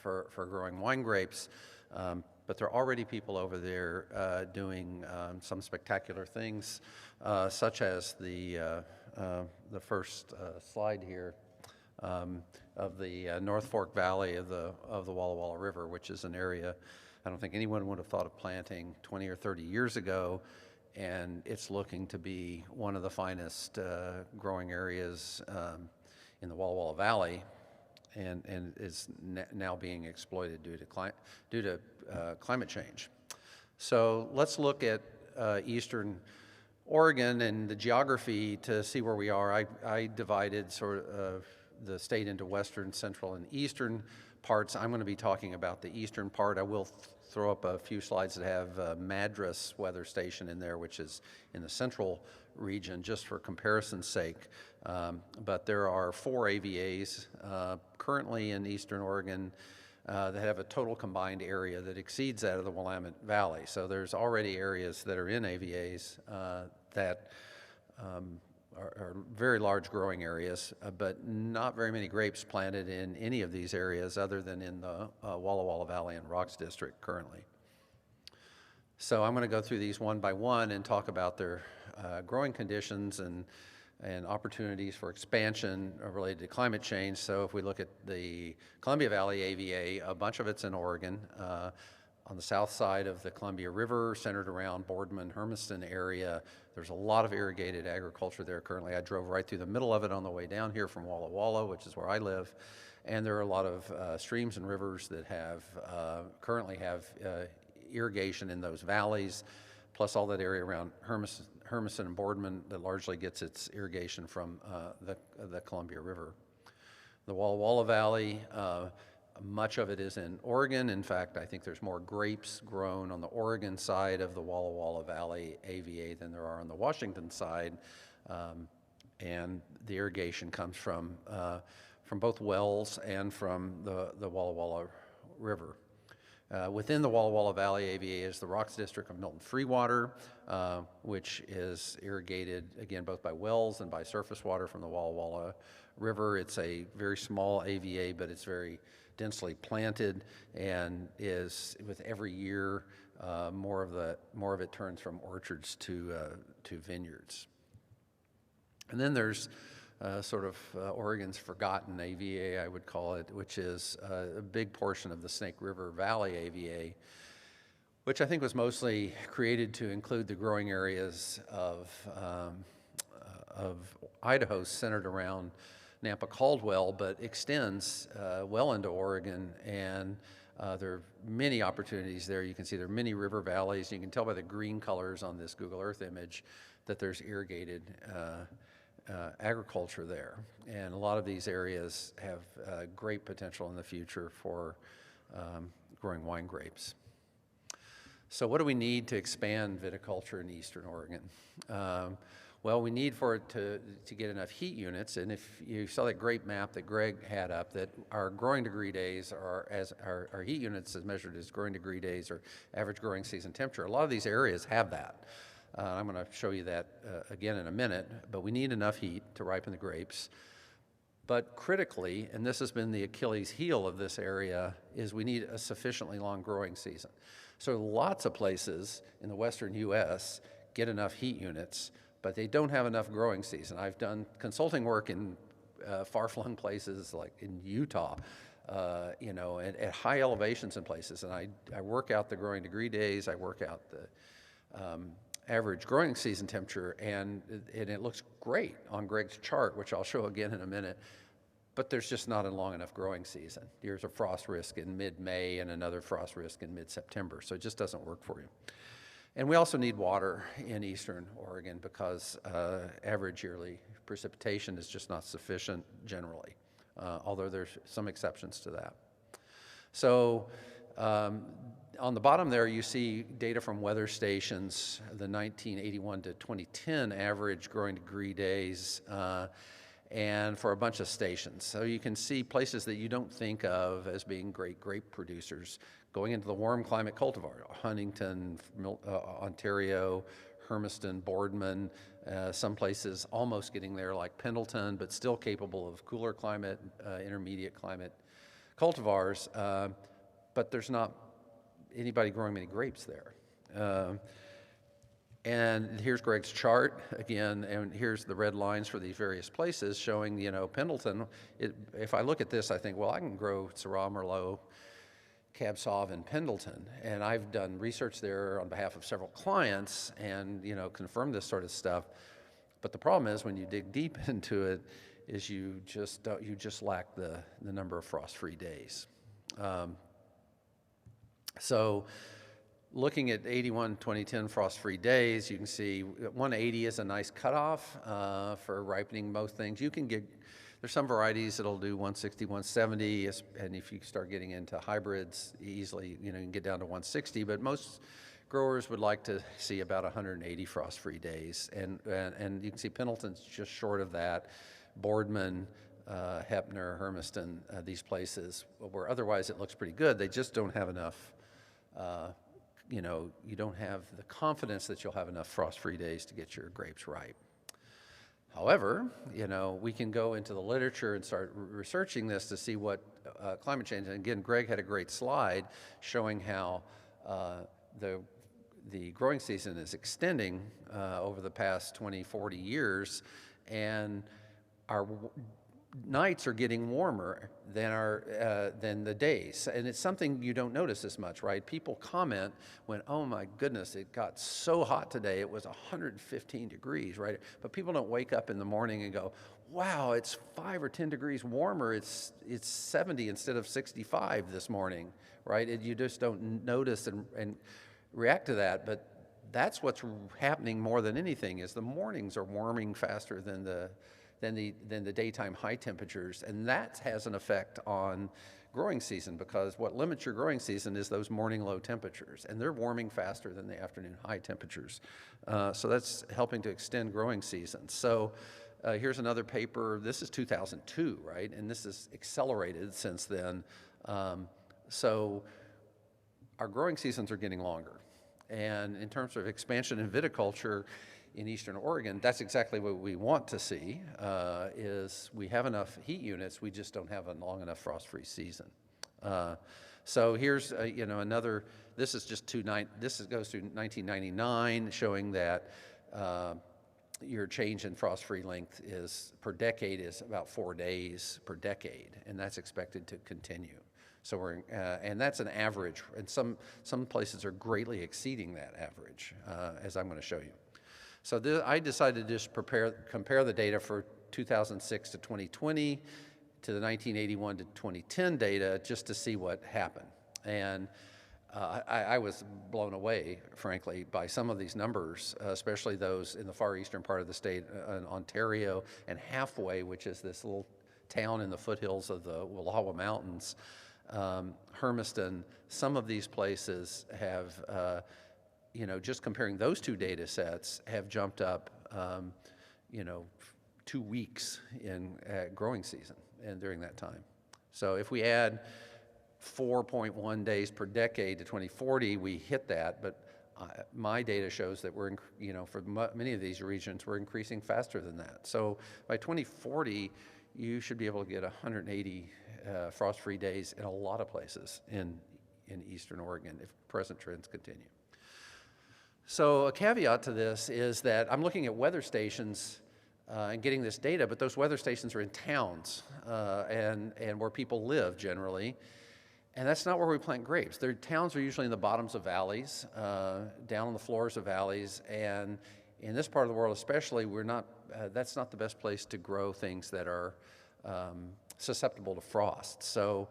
for growing wine grapes. But there are already people over there doing some spectacular things, such as the first slide here of the North Fork Valley of the Walla Walla River, which is an area I don't think anyone would have thought of planting 20 or 30 years ago, and it's looking to be one of the finest growing areas in the Walla Walla Valley. And is now being exploited due to climate change. So let's look at eastern Oregon and the geography to see where we are. I divided sort of the state into western, central, and eastern parts. I'm going to be talking about the eastern part. I will throw up a few slides that have Madras weather station in there, which is in the central region, just for comparison's sake. But there are 4 AVAs currently in eastern Oregon that have a total combined area that exceeds that of the Willamette Valley. So there's already areas that are in AVAs that are very large growing areas, but not very many grapes planted in any of these areas other than in the Walla Walla Valley and Rocks District currently. So I'm going to go through these one by one and talk about their growing conditions and opportunities for expansion related to climate change. So if we look at the Columbia Valley AVA, a bunch of it's in Oregon. On the south side of the Columbia River, centered around Boardman, Hermiston area, there's a lot of irrigated agriculture there currently. I drove right through the middle of it on the way down here from Walla Walla, which is where I live. And there are a lot of streams and rivers that currently have irrigation in those valleys, plus all that area around Hermiston and Boardman that largely gets its irrigation from the Columbia River. The Walla Walla Valley, much of it is in Oregon. In fact, I think there's more grapes grown on the Oregon side of the Walla Walla Valley AVA than there are on the Washington side. And the irrigation comes from both wells and from the Walla Walla River. Within the Walla Walla Valley AVA is the Rocks District of Milton Freewater, which is irrigated, again, both by wells and by surface water from the Walla Walla River. It's a very small AVA, but it's very densely planted and is, with every year, more of it turns from orchards to vineyards. And then there's sort of Oregon's forgotten AVA, I would call it, which is a big portion of the Snake River Valley AVA, which I think was mostly created to include the growing areas of Idaho centered around Nampa Caldwell, but extends well into Oregon, and there are many opportunities there. You can see there are many river valleys. You can tell by the green colors on this Google Earth image that there's irrigated agriculture there, and a lot of these areas have great potential in the future for growing wine grapes. So what do we need to expand viticulture in eastern Oregon? Well, we need for it to get enough heat units, and if you saw that great map that Greg had up, that our growing degree days are, as our heat units as measured as growing degree days or average growing season temperature, a lot of these areas have that. I'm going to show you that again in a minute, but we need enough heat to ripen the grapes. But critically, and this has been the Achilles heel of this area, is we need a sufficiently long growing season. So lots of places in the western U.S. get enough heat units, but they don't have enough growing season. I've done consulting work in far-flung places like in Utah, you know, at high elevations in places, and I work out the growing degree days, I work out the average growing season temperature, and it looks great on Greg's chart, which I'll show again in a minute, but there's just not a long enough growing season. There's a frost risk in mid-May and another frost risk in mid-September, so it just doesn't work for you. And we also need water in eastern Oregon because average yearly precipitation is just not sufficient generally, although there's some exceptions to that. So on the bottom there, you see data from weather stations, the 1981 to 2010 average growing degree days, and for a bunch of stations. So you can see places that you don't think of as being great grape producers going into the warm climate cultivar, Huntington, Ontario, Hermiston, Boardman, some places almost getting there like Pendleton, but still capable of cooler climate, intermediate climate cultivars, but there's not anybody growing many grapes there. And here's Greg's chart again, and here's the red lines for these various places showing, you know, Pendleton. If I look at this, I think, well, I can grow Syrah, Merlot, Cab Sauv in Pendleton, and I've done research there on behalf of several clients and, you know, confirmed this sort of stuff. But the problem is when you dig deep into it, is you just lack the number of frost-free days. So looking at 81 2010 frost-free days, you can see 180 is a nice cutoff for ripening most things. You can get, there's some varieties that'll do 160, 170, and if you start getting into hybrids easily, you know, you can get down to 160, but most growers would like to see about 180 frost-free days, and you can see Pendleton's just short of that. Boardman, Hepner, Hermiston, these places where otherwise it looks pretty good, they just don't have enough, you know, you don't have the confidence that you'll have enough frost-free days to get your grapes ripe. However, you know, we can go into the literature and start researching this to see what climate change, and again, Greg had a great slide showing how the growing season is extending over the past 20, 40 years, and our nights are getting warmer than the days, and it's something you don't notice as much, right? People comment when, oh my goodness, it got so hot today, it was 115 degrees, right? But people don't wake up in the morning and go, wow, it's 5 or 10 degrees warmer, it's 70 instead of 65 this morning, right? You just don't notice and react to that, but that's what's happening more than anything, is the mornings are warming faster than the daytime high temperatures, and that has an effect on growing season, because what limits your growing season is those morning low temperatures, and they're warming faster than the afternoon high temperatures. So that's helping to extend growing seasons. So here's another paper. This is 2002, right? And this is accelerated since then. So our growing seasons are getting longer. And in terms of expansion in viticulture, in Eastern Oregon, that's exactly what we want to see, is we have enough heat units, we just don't have a long enough frost-free season. So here's, you know, another, this is just this goes through 1999, showing that your change in frost-free length is, per decade, is about 4 days per decade, and that's expected to continue. So we're, and that's an average, and some places are greatly exceeding that average, as I'm going to show you. So I decided to just compare the data for 2006 to 2020 to the 1981 to 2010 data, just to see what happened. And I was blown away, frankly, by some of these numbers, especially those in the far eastern part of the state, in Ontario, and Halfway, which is this little town in the foothills of the Wallowa Mountains. Hermiston, some of these places have, you know, just comparing those two data sets, have jumped up 2 weeks in growing season and during that time. So if we add 4.1 days per decade to 2040, we hit that, but my data shows that we're, for many of these regions, we're increasing faster than that. So by 2040, you should be able to get 180 frost-free days in a lot of places in eastern Oregon if present trends continue. So a caveat to this is that I'm looking at weather stations and getting this data, but those weather stations are in towns and where people live generally. And that's not where we plant grapes. Their towns are usually in the bottoms of valleys, down on the floors of valleys, and in this part of the world especially, that's not the best place to grow things that are susceptible to frost. So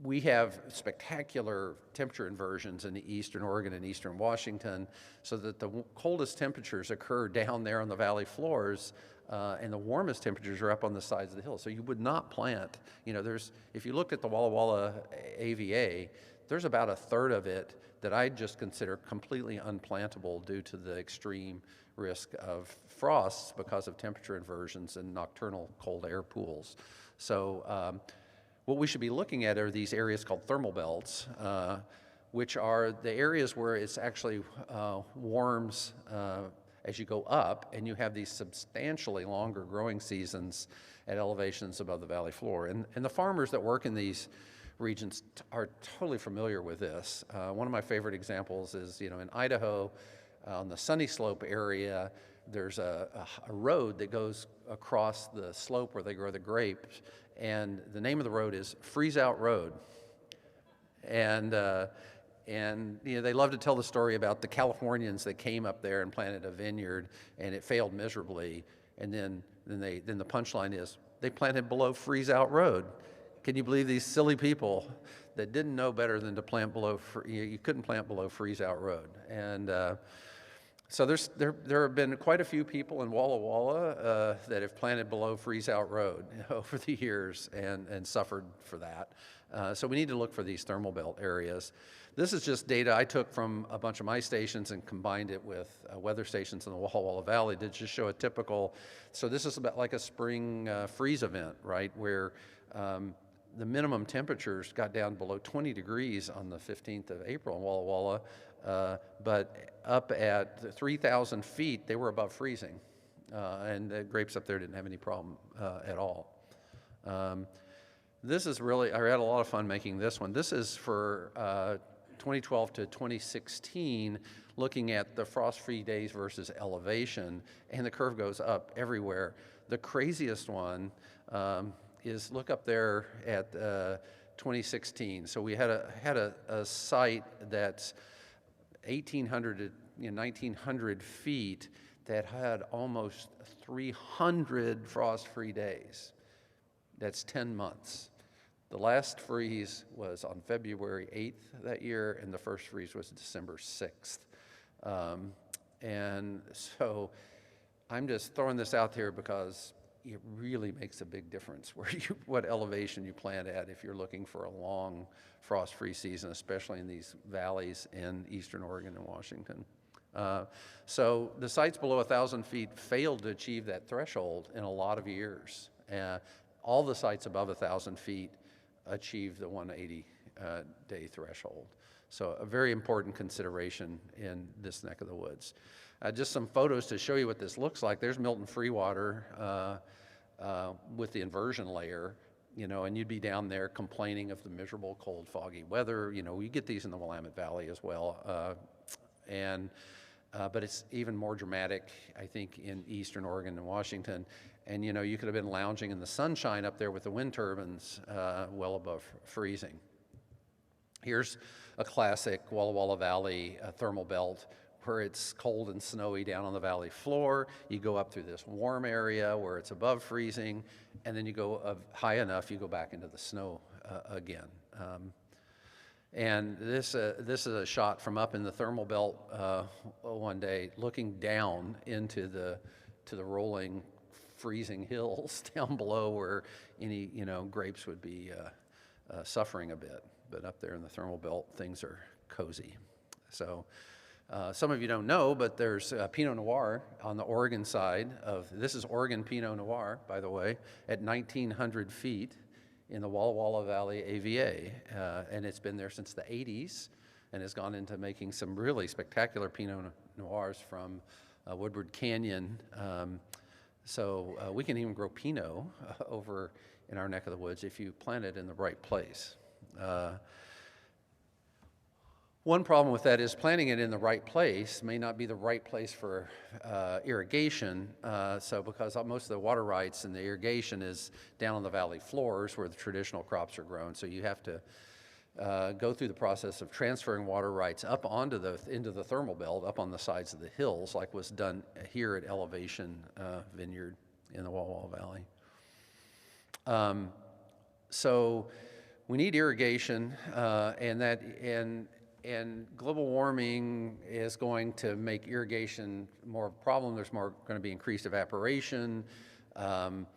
we have spectacular temperature inversions in the eastern Oregon and eastern Washington, so that the coldest temperatures occur down there on the valley floors, and the warmest temperatures are up on the sides of the hill. So you would not plant, if you looked at the Walla Walla AVA, there's about a third of it that I just consider completely unplantable due to the extreme risk of frosts because of temperature inversions and nocturnal cold air pools. So what we should be looking at are these areas called thermal belts, which are the areas where it's actually warms as you go up, and you have these substantially longer growing seasons at elevations above the valley floor. And the farmers that work in these regions are totally familiar with this. One of my favorite examples is, in Idaho, on the Sunny Slope area, there's a road that goes across the slope where they grow the grapes, and the name of the road is Freeze Out Road. And they love to tell the story about the Californians that came up there and planted a vineyard, and it failed miserably. And then the punchline is they planted below Freeze Out Road. Can you believe these silly people that didn't know better than to plant below? You couldn't plant below Freeze Out Road. And so there have been quite a few people in Walla Walla that have planted below Freeze Out Road over the years and suffered for that. So we need to look for these thermal belt areas. This is just data I took from a bunch of my stations and combined it with weather stations in the Walla Walla Valley to just show a typical, so this is about like a spring freeze event, right, where the minimum temperatures got down below 20 degrees on the 15th of April in Walla Walla, but up at 3,000 feet, they were above freezing, and the grapes up there didn't have any problem at all. This is really, I had a lot of fun making this one. This is for 2012 to 2016, looking at the frost-free days versus elevation, and the curve goes up everywhere. The craziest one is look up there at 2016. So we had a site that's 1,800 to 1,900 feet that had almost 300 frost-free days. That's 10 months. The last freeze was on February 8th that year, and the first freeze was December 6th. And so I'm just throwing this out there because it really makes a big difference what elevation you plant at if you're looking for a long frost-free season, especially in these valleys in eastern Oregon and Washington. So the sites below 1,000 feet failed to achieve that threshold in a lot of years. All the sites above 1,000 feet achieved the 180-day threshold. So a very important consideration in this neck of the woods. Just some photos to show you what this looks like. There's Milton Freewater with the inversion layer, and you'd be down there complaining of the miserable, cold, foggy weather. We get these in the Willamette Valley as well. But it's even more dramatic, I think, in eastern Oregon and Washington. And you could have been lounging in the sunshine up there with the wind turbines well above freezing. Here's a classic Walla Walla Valley thermal belt where it's cold and snowy down on the valley floor. You go up through this warm area where it's above freezing, and then you go high enough, you go back into the snow again. And this is a shot from up in the thermal belt one day, looking down into the rolling, freezing hills down below where any grapes would be suffering a bit. But up there in the thermal belt, things are cozy. So Some of you don't know, but there's Pinot Noir on the Oregon side of, this is Oregon Pinot Noir, by the way, at 1,900 feet in the Walla Walla Valley AVA. And it's been there since the 80s and has gone into making some really spectacular Pinot Noirs from Woodward Canyon. So we can even grow Pinot over in our neck of the woods if you plant it in the right place. One problem with that is planting it in the right place may not be the right place for irrigation. So because most of the water rights and the irrigation is down on the valley floors where the traditional crops are grown. So you have to go through the process of transferring water rights up onto into the thermal belt, up on the sides of the hills, like was done here at Elevation Vineyard in the Walla Walla Valley. So we need irrigation, and global warming is going to make irrigation more of a problem. There's going to be increased evaporation. But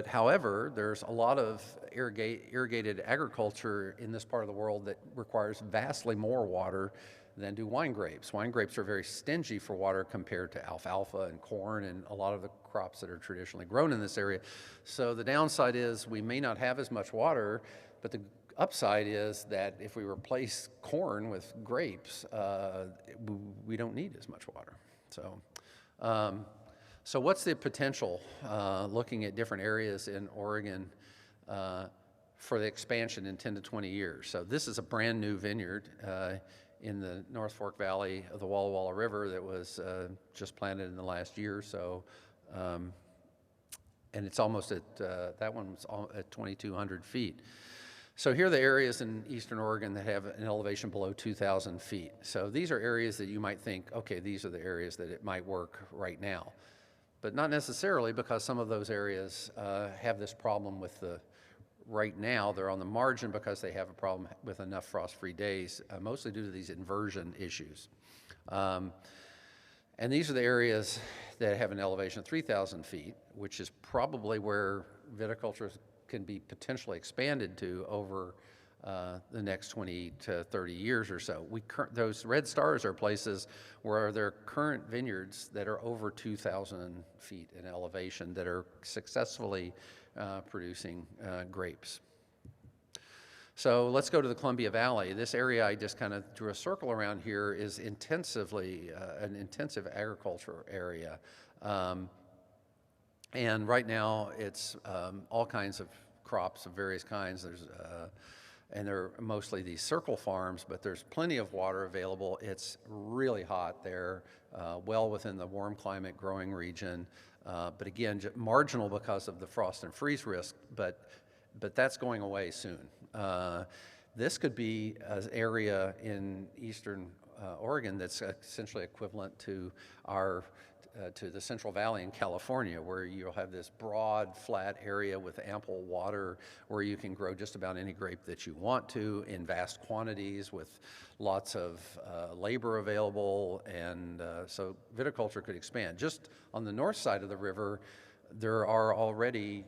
however, there's a lot of irrigated agriculture in this part of the world that requires vastly more water than do wine grapes. Wine grapes are very stingy for water compared to alfalfa and corn and a lot of the crops that are traditionally grown in this area. So the downside is we may not have as much water, but the upside is that if we replace corn with grapes, we don't need as much water. So what's the potential, looking at different areas in Oregon for the expansion in 10 to 20 years? So this is a brand new vineyard in the North Fork Valley of the Walla Walla River that was just planted in the last year or so. And it's almost at, that one's at 2,200 feet. So here are the areas in eastern Oregon that have an elevation below 2,000 feet. So these are areas that you might think, okay, these are the areas that it might work right now. But not necessarily, because some of those areas have this problem with right now, they're on the margin because they have a problem with enough frost-free days, mostly due to these inversion issues. And these are the areas that have an elevation of 3,000 feet, which is probably where viticulture can be potentially expanded to over the next 20 to 30 years or so. Those red stars are places where there are current vineyards that are over 2,000 feet in elevation that are successfully producing grapes. So let's go to the Columbia Valley. This area I just kind of drew a circle around here is intensively an intensive agriculture area. And right now it's all kinds of crops of various kinds. And they're mostly these circle farms, but there's plenty of water available. It's really hot there, well within the warm climate growing region. But again, marginal because of the frost and freeze risk, but that's going away soon. This could be an area in eastern Oregon that's essentially equivalent to to the Central Valley in California, where you'll have this broad, flat area with ample water where you can grow just about any grape that you want to in vast quantities with lots of labor available, and so viticulture could expand. Just on the north side of the river, there are already,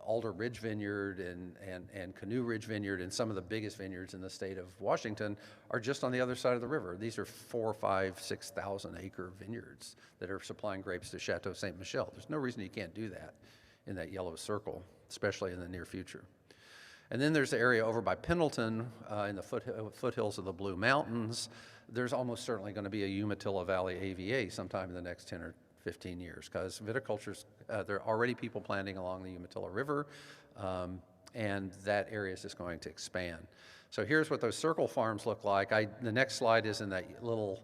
Alder Ridge Vineyard and Canoe Ridge Vineyard, and some of the biggest vineyards in the state of Washington are just on the other side of the river. These are 4,000, 5,000, 6,000 acre vineyards that are supplying grapes to Chateau Ste. Michelle. There's no reason you can't do that in that yellow circle, especially in the near future. And then there's the area over by Pendleton in the foothills of the Blue Mountains. There's almost certainly going to be a Umatilla Valley AVA sometime in the next 10 or 15 years, because viticulture's, there are already people planting along the Umatilla River, and that area is just going to expand. So here's what those circle farms look like. The next slide is in that little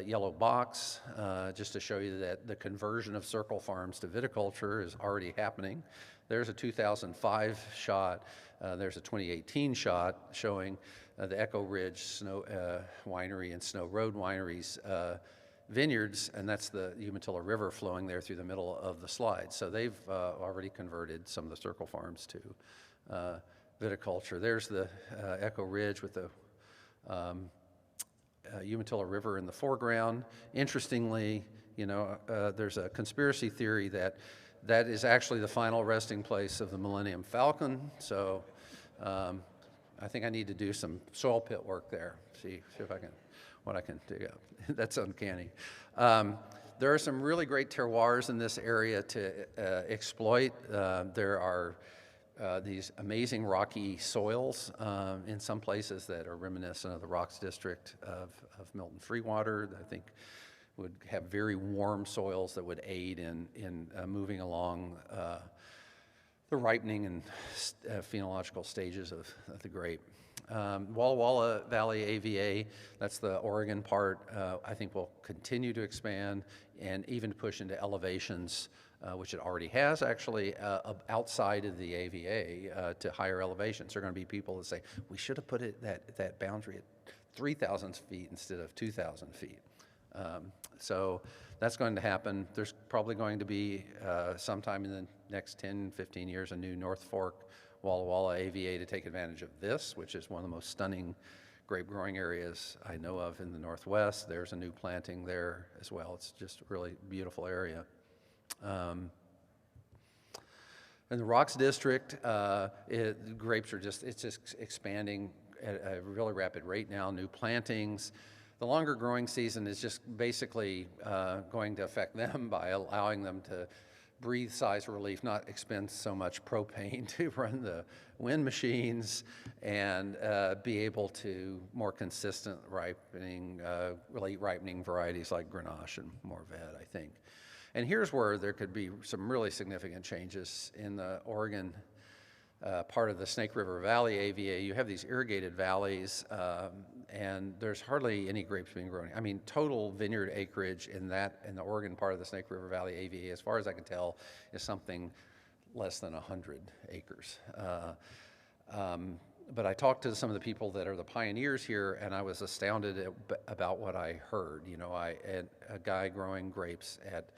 yellow box, just to show you that the conversion of circle farms to viticulture is already happening. There's a 2005 shot. There's a 2018 shot showing the Echo Ridge Snow Winery and Snow Road Wineries vineyards, and that's the Umatilla River flowing there through the middle of the slide. So they've already converted some of the circle farms to viticulture. There's the Echo Ridge with the Umatilla River in the foreground. Interestingly, there's a conspiracy theory that is actually the final resting place of the Millennium Falcon. So I think I need to do some soil pit work there. See if I can, what I can dig up. That's uncanny. There are some really great terroirs in this area to exploit. There are these amazing rocky soils in some places that are reminiscent of the Rocks District of Milton Freewater. I think would have very warm soils that would aid in moving along the ripening and phenological stages of the grape. Walla Walla Valley AVA, that's the Oregon part, I think will continue to expand and even push into elevations, which it already has actually, outside of the AVA to higher elevations. There are going to be people that say, we should have put that boundary at 3,000 feet instead of 2,000 feet. So that's going to happen. There's probably going to be sometime in the next 10, 15 years a new North Fork Walla Walla AVA to take advantage of this, which is one of the most stunning grape growing areas I know of in the Northwest. There's a new planting there as well. It's just a really beautiful area. In the Rocks District, grapes are just expanding at a really rapid rate now, new plantings. The longer growing season is just basically going to affect them by allowing them to breathe size relief, not expend so much propane to run the wind machines, and be able to more consistent ripening, late ripening varieties like Grenache and Morvet, I think. And here's where there could be some really significant changes in the Oregon part of the Snake River Valley AVA. You have these irrigated valleys, and there's hardly any grapes being grown. I mean, total vineyard acreage in the Oregon part of the Snake River Valley AVA, as far as I can tell, is something less than 100 acres. But I talked to some of the people that are the pioneers here, and I was astounded about what I heard. You know, a guy growing grapes at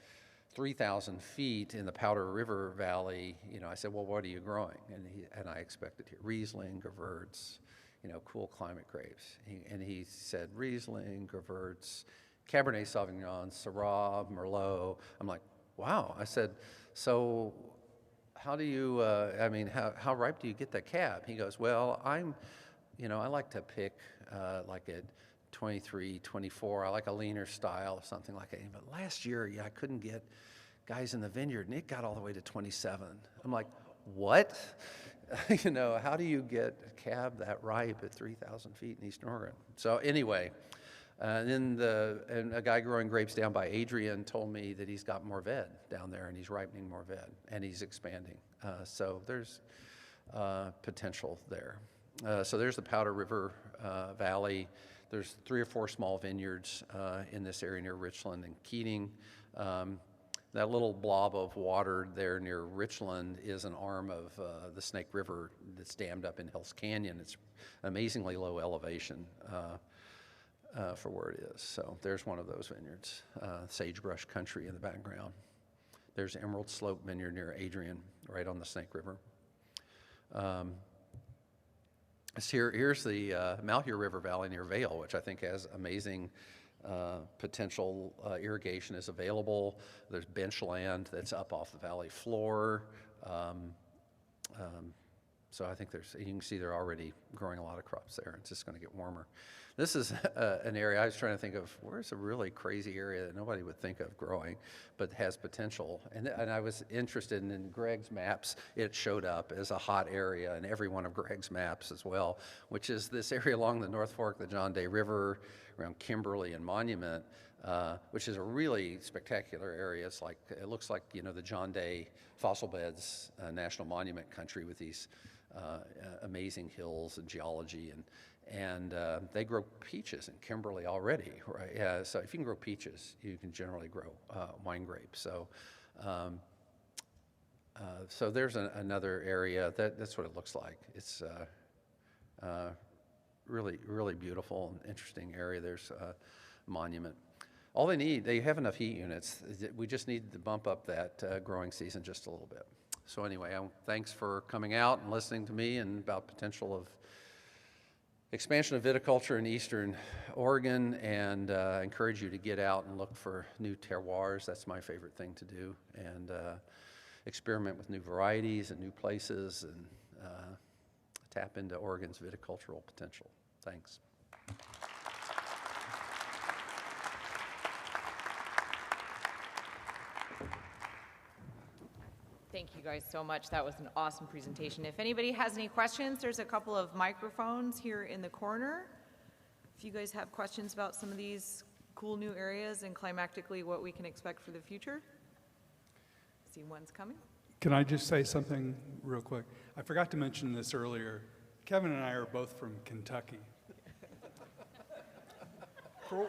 3,000 feet in the Powder River Valley, you know, I said, well, what are you growing? And I expected here Riesling, Gewurz, you know, cool climate grapes. And he said Riesling, Gewurz, Cabernet Sauvignon, Syrah, Merlot. I'm like, wow. I said, so how do you, how ripe do you get that cab? He goes, well, I like to pick like at 23, 24. I like a leaner style, something like that. But last year, I couldn't get guys in the vineyard, and it got all the way to 27. I'm like, what? You know, how do you get a cab that ripe at 3,000 feet in Eastern Oregon? So anyway, and a guy growing grapes down by Adrian told me that he's got Morvet down there, and he's ripening Morvet, and he's expanding. So there's potential there. So there's the Powder River Valley. There's 3 or 4 small vineyards in this area near Richland and Keating. That little blob of water there near Richland is an arm of the Snake River that's dammed up in Hell's Canyon. It's amazingly low elevation for where it is. So there's one of those vineyards, sagebrush country in the background. There's Emerald Slope Vineyard near Adrian, right on the Snake River. Here's the Malheur River Valley near Vail, which I think has amazing potential. Irrigation is available. There's bench land that's up off the valley floor. So I think you can see they're already growing a lot of crops there. It's just going to get warmer. This is an area I was trying to think of, where's a really crazy area that nobody would think of growing, but has potential. And I was interested in Greg's maps. It showed up as a hot area in every one of Greg's maps as well, which is this area along the North Fork of the John Day River, around Kimberly and Monument, which is a really spectacular area. It looks like, you know, the John Day Fossil Beds National Monument country with these amazing hills and geology, and they grow peaches in Kimberly already, right? So if you can grow peaches, you can generally grow wine grapes. So, so there's another area that's what it looks like. It's really, really beautiful and interesting area. There's a monument. All they have enough heat units. We just need to bump up that growing season just a little bit. So anyway, thanks for coming out and listening to me and about potential of expansion of viticulture in Eastern Oregon, and I encourage you to get out and look for new terroirs. That's my favorite thing to do, and experiment with new varieties and new places, and tap into Oregon's viticultural potential. Thanks. Thank you guys so much. That was an awesome presentation. If anybody has any questions, there's a couple of microphones here in the corner. If you guys have questions about some of these cool new areas and climactically what we can expect for the future. See one's coming. Can I just say something real quick? I forgot to mention this earlier. Kevin and I are both from Kentucky.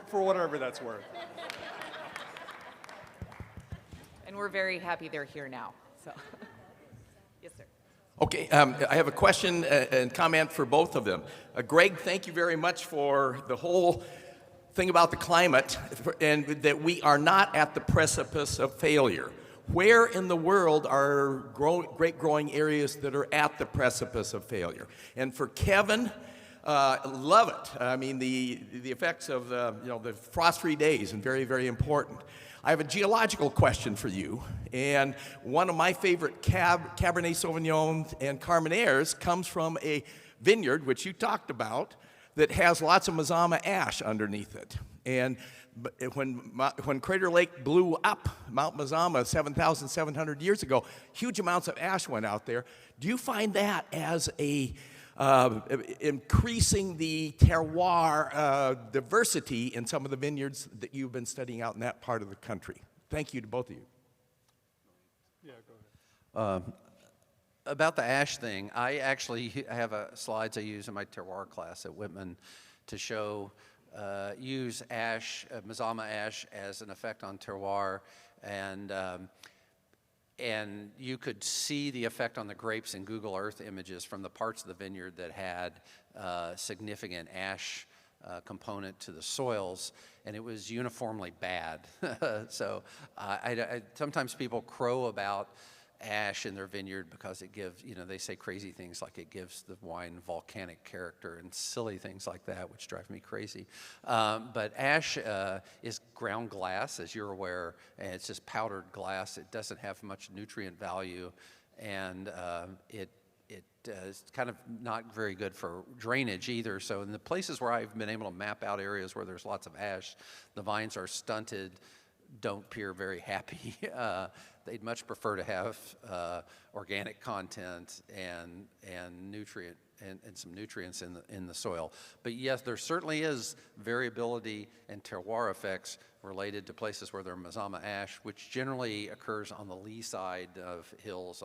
for whatever that's worth. And we're very happy they're here now. So, yes, sir. Okay, I have a question and comment for both of them. Greg, thank you very much for the whole thing about the climate and that we are not at the precipice of failure. Where in the world are grape growing areas that are at the precipice of failure? And for Kevin, love it. I mean, the effects of the frost-free days, and very, very important. I have a geological question for you, and one of my favorite Cabernet Sauvignon and Carmeneres comes from a vineyard, which you talked about, that has lots of Mazama ash underneath it. And when Crater Lake blew up Mount Mazama 7,700 years ago, huge amounts of ash went out there. Do you find that as increasing the terroir diversity in some of the vineyards that you've been studying out in that part of the country? Thank you to both of you. Yeah, go ahead. About the ash thing, I actually have slides I use in my terroir class at Whitman to show use ash, Mazama ash, as an effect on terroir, and you could see the effect on the grapes in Google Earth images from the parts of the vineyard that had significant ash component to the soils, and it was uniformly bad. So sometimes people crow about ash in their vineyard because it gives, they say crazy things like it gives the wine volcanic character and silly things like that, which drive me crazy. But ash is ground glass, as you're aware, and it's just powdered glass. It doesn't have much nutrient value, and it's kind of not very good for drainage either. So in the places where I've been able to map out areas where there's lots of ash, the vines are stunted, don't appear very happy. They'd much prefer to have organic content and nutrient and some nutrients in the soil. But yes, there certainly is variability and terroir effects related to places where there are Mazama ash, which generally occurs on the lee side of hills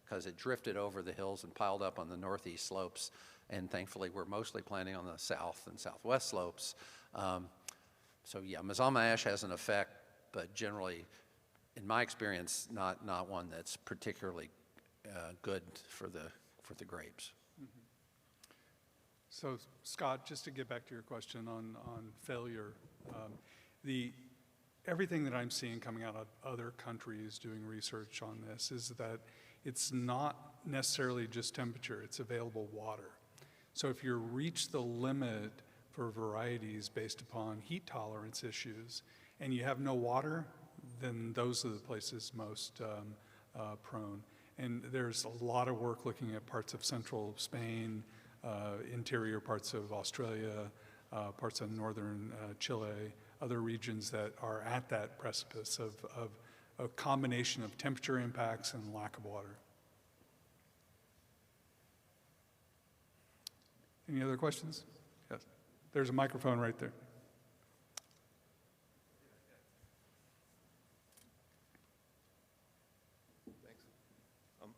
because it drifted over the hills and piled up on the northeast slopes. And thankfully, we're mostly planting on the south and southwest slopes. So yeah, Mazama ash has an effect, but generally, in my experience, not one that's particularly good for the grapes. Mm-hmm. So Scott, just to get back to your question on failure, everything that I'm seeing coming out of other countries doing research on this is that it's not necessarily just temperature, it's available water. So if you reach the limit for varieties based upon heat tolerance issues and you have no water, then those are the places most prone. And there's a lot of work looking at parts of central Spain, interior parts of Australia, parts of northern Chile, other regions that are at that precipice of a combination of temperature impacts and lack of water. Any other questions? Yes. There's a microphone right there.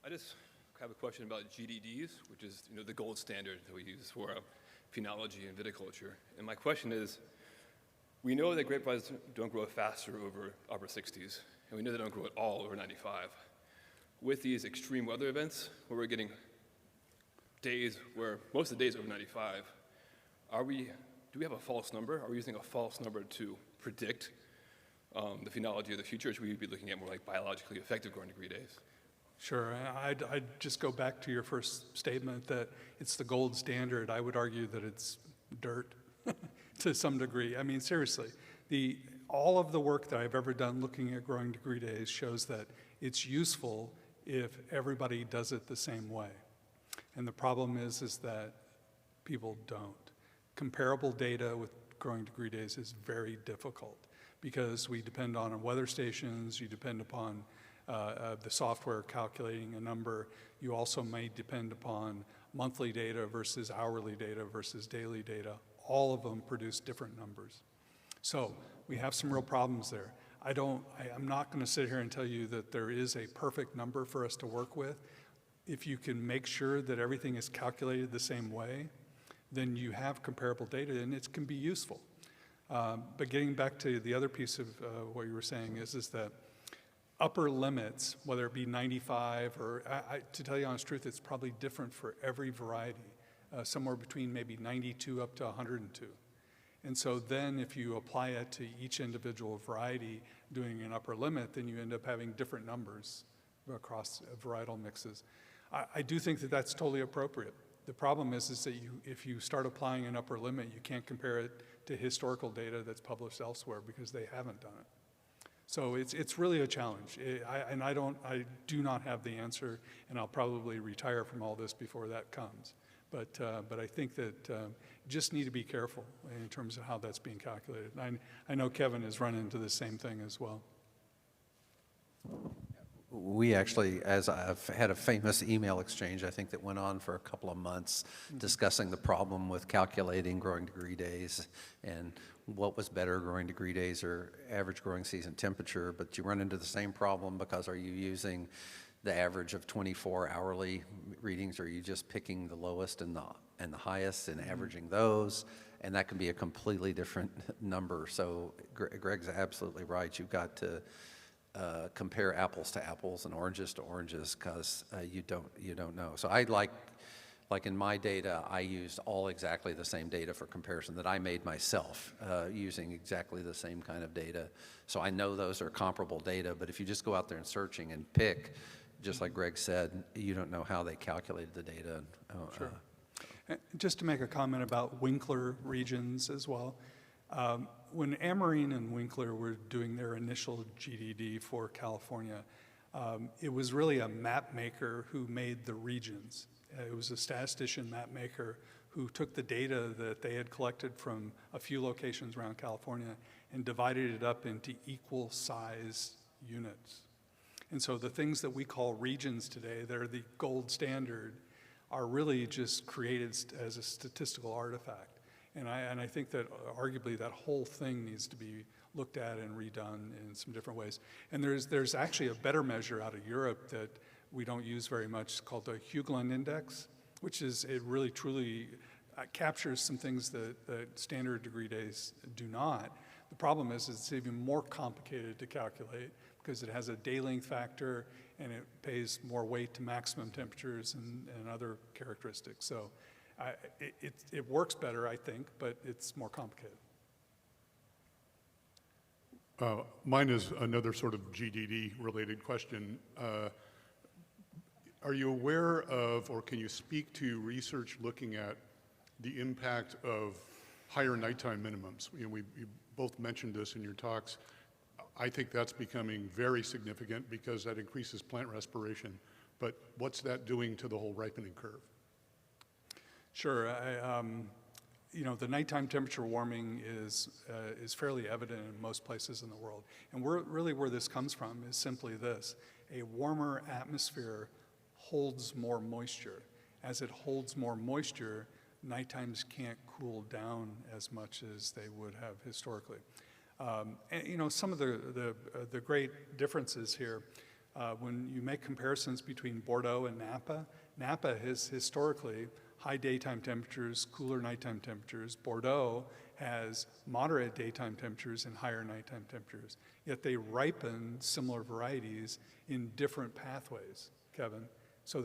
I just have a question about GDDs, which is the gold standard that we use for phenology and viticulture. And my question is, we know that grapevines don't grow faster over upper 60s, and we know they don't grow at all over 95. With these extreme weather events, where we're getting days where most of the days over 95, do we have a false number? Are we using a false number to predict the phenology of the future, or should we be looking at more like biologically effective growing degree days? Sure. I'd just go back to your first statement that it's the gold standard. I would argue that it's dirt to some degree. I mean, seriously, all of the work that I've ever done looking at growing degree days shows that it's useful if everybody does it the same way. And the problem is that people don't. Comparable data with growing degree days is very difficult because we depend on weather stations, you depend upon the software calculating a number. You also may depend upon monthly data versus hourly data versus daily data. All of them produce different numbers. So we have some real problems there. I'm not going to sit here and tell you that there is a perfect number for us to work with. If you can make sure that everything is calculated the same way, then you have comparable data and it can be useful. But getting back to the other piece of what you were saying is that upper limits, whether it be 95 or, to tell you the honest truth, it's probably different for every variety, somewhere between maybe 92 up to 102. And so then if you apply it to each individual variety doing an upper limit, then you end up having different numbers across varietal mixes. I do think that that's totally appropriate. The problem is that if you start applying an upper limit, you can't compare it to historical data that's published elsewhere because they haven't done it. So it's really a challenge. I do not have the answer, and I'll probably retire from all this before that comes. But I think that you just need to be careful in terms of how that's being calculated. And I know Kevin has run into the same thing as well. We actually, as I've had a famous email exchange, I think that went on for a couple of months, discussing the problem with calculating growing degree days and what was better, growing degree days or average growing season temperature. But you run into the same problem because are you using the average of 24 hourly readings, or are you just picking the lowest and the highest and averaging those? And that can be a completely different number. So Greg's absolutely right. You've got to compare apples to apples and oranges to oranges because you don't know. So I like in my data, I used all exactly the same data for comparison that I made myself using exactly the same kind of data. So I know those are comparable data, but if you just go out there and searching and pick, just like Greg said, you don't know how they calculated the data. Sure. Just to make a comment about Winkler regions as well. When Amarine and Winkler were doing their initial GDD for California, it was really a map maker who made the regions. It was a statistician map maker who took the data that they had collected from a few locations around California and divided it up into equal size units. And so the things that we call regions today, that are the gold standard, are really just created as a statistical artifact. And I think that arguably that whole thing needs to be looked at and redone in some different ways. And there's actually a better measure out of Europe that we don't use very much called the Hugelund Index, which is, it really truly captures some things that standard degree days do not. The problem is it's even more complicated to calculate because it has a day length factor and it pays more weight to maximum temperatures and other characteristics. So it works better, I think, but it's more complicated. Mine is another sort of GDD-related question. Are you aware of, or can you speak to research looking at the impact of higher nighttime minimums? You both mentioned this in your talks. I think that's becoming very significant because that increases plant respiration. But what's that doing to the whole ripening curve? Sure. The nighttime temperature warming is fairly evident in most places in the world. And really where this comes from is simply this. A warmer atmosphere holds more moisture. As it holds more moisture, nighttimes can't cool down as much as they would have historically. Some of the great differences here, when you make comparisons between Bordeaux and Napa has historically high daytime temperatures, cooler nighttime temperatures. Bordeaux has moderate daytime temperatures and higher nighttime temperatures. Yet they ripen similar varieties in different pathways, Kevin. So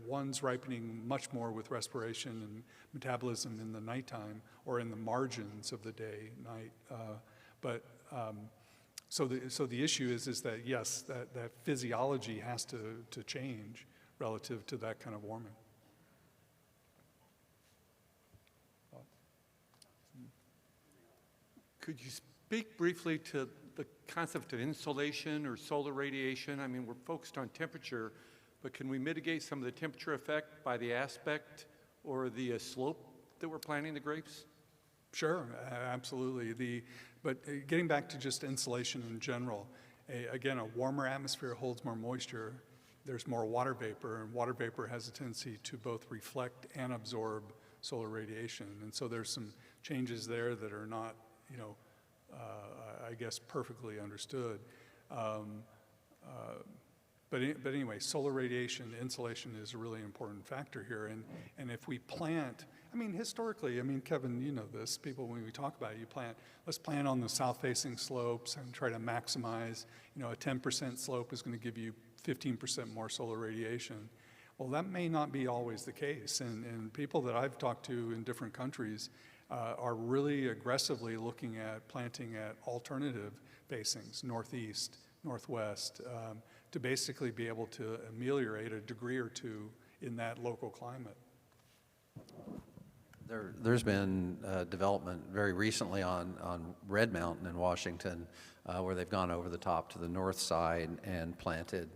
one's ripening much more with respiration and metabolism in the nighttime or in the margins of the day, night. So the issue is that, yes, that physiology has to change relative to that kind of warming. Could you speak briefly to the concept of insolation or solar radiation? I mean, we're focused on temperature, but can we mitigate some of the temperature effect by the aspect or the slope that we're planting the grapes? Sure, absolutely. But getting back to just insulation in general, again, a warmer atmosphere holds more moisture. There's more water vapor, and water vapor has a tendency to both reflect and absorb solar radiation. And so there's some changes there that are not, I guess, perfectly understood. But anyway, solar radiation, insulation is a really important factor here. And if we plant, historically, Kevin, you know this, people, when we talk about it, let's plant on the south-facing slopes and try to maximize, a 10% slope is going to give you 15% more solar radiation. Well, that may not be always the case. And people that I've talked to in different countries are really aggressively looking at planting at alternative facings, northeast, northwest, to basically be able to ameliorate a degree or two in that local climate. There's been development very recently on Red Mountain in Washington, where they've gone over the top to the north side and planted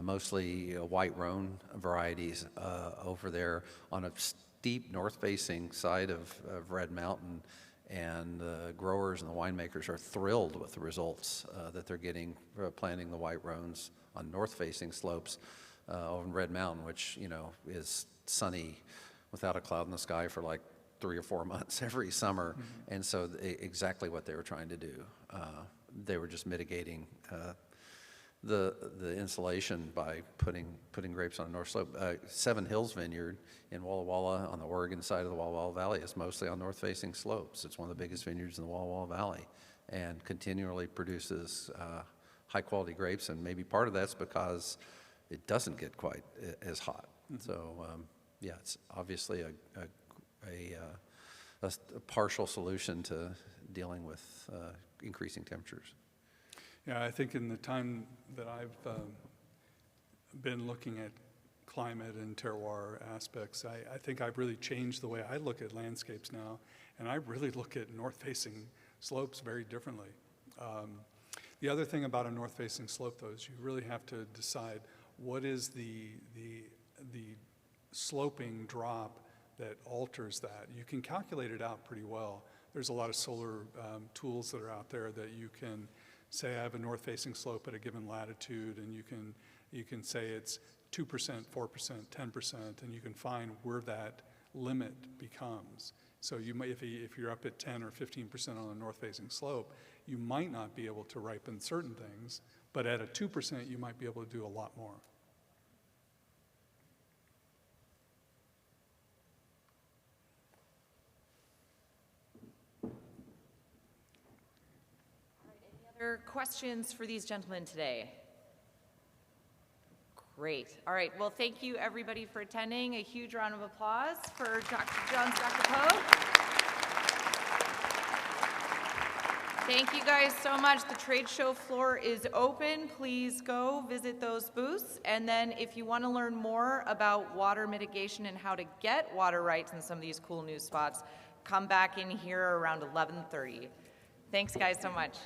mostly white roan varieties over there on a steep north-facing side of Red Mountain, and the growers and the winemakers are thrilled with the results that they're getting planting the white roans on north-facing slopes over Red Mountain, which is sunny without a cloud in the sky for like 3 or 4 months every summer. Mm-hmm. And so exactly what they were trying to do. They were just mitigating the insulation by putting grapes on a north slope. Seven Hills Vineyard in Walla Walla on the Oregon side of the Walla Walla Valley is mostly on north-facing slopes. It's one of the biggest vineyards in the Walla Walla Valley and continually produces high-quality grapes, and maybe part of that's because it doesn't get quite as hot. Mm-hmm. So, yeah, it's obviously a partial solution to dealing with increasing temperatures. Yeah, I think in the time that I've been looking at climate and terroir aspects, I think I've really changed the way I look at landscapes now, and I really look at north-facing slopes very differently. The other thing about a north-facing slope, though, is you really have to decide what is the sloping drop that alters that. You can calculate it out pretty well. There's a lot of solar tools that are out there that you can say I have a north-facing slope at a given latitude, and you can say it's 2%, 4%, 10%, and you can find where that limit becomes. So you might, if you're up at 10 or 15% on a north-facing slope, you might not be able to ripen certain things, but at a 2%, you might be able to do a lot more. Other questions for these gentlemen today? Great. All right. Well, thank you everybody for attending. A huge round of applause for Dr. Jones, Dr. Poe. Thank you guys so much. The trade show floor is open. Please go visit those booths. And then if you want to learn more about water mitigation and how to get water rights in some of these cool new spots, come back in here around 11:30. Thanks guys so much.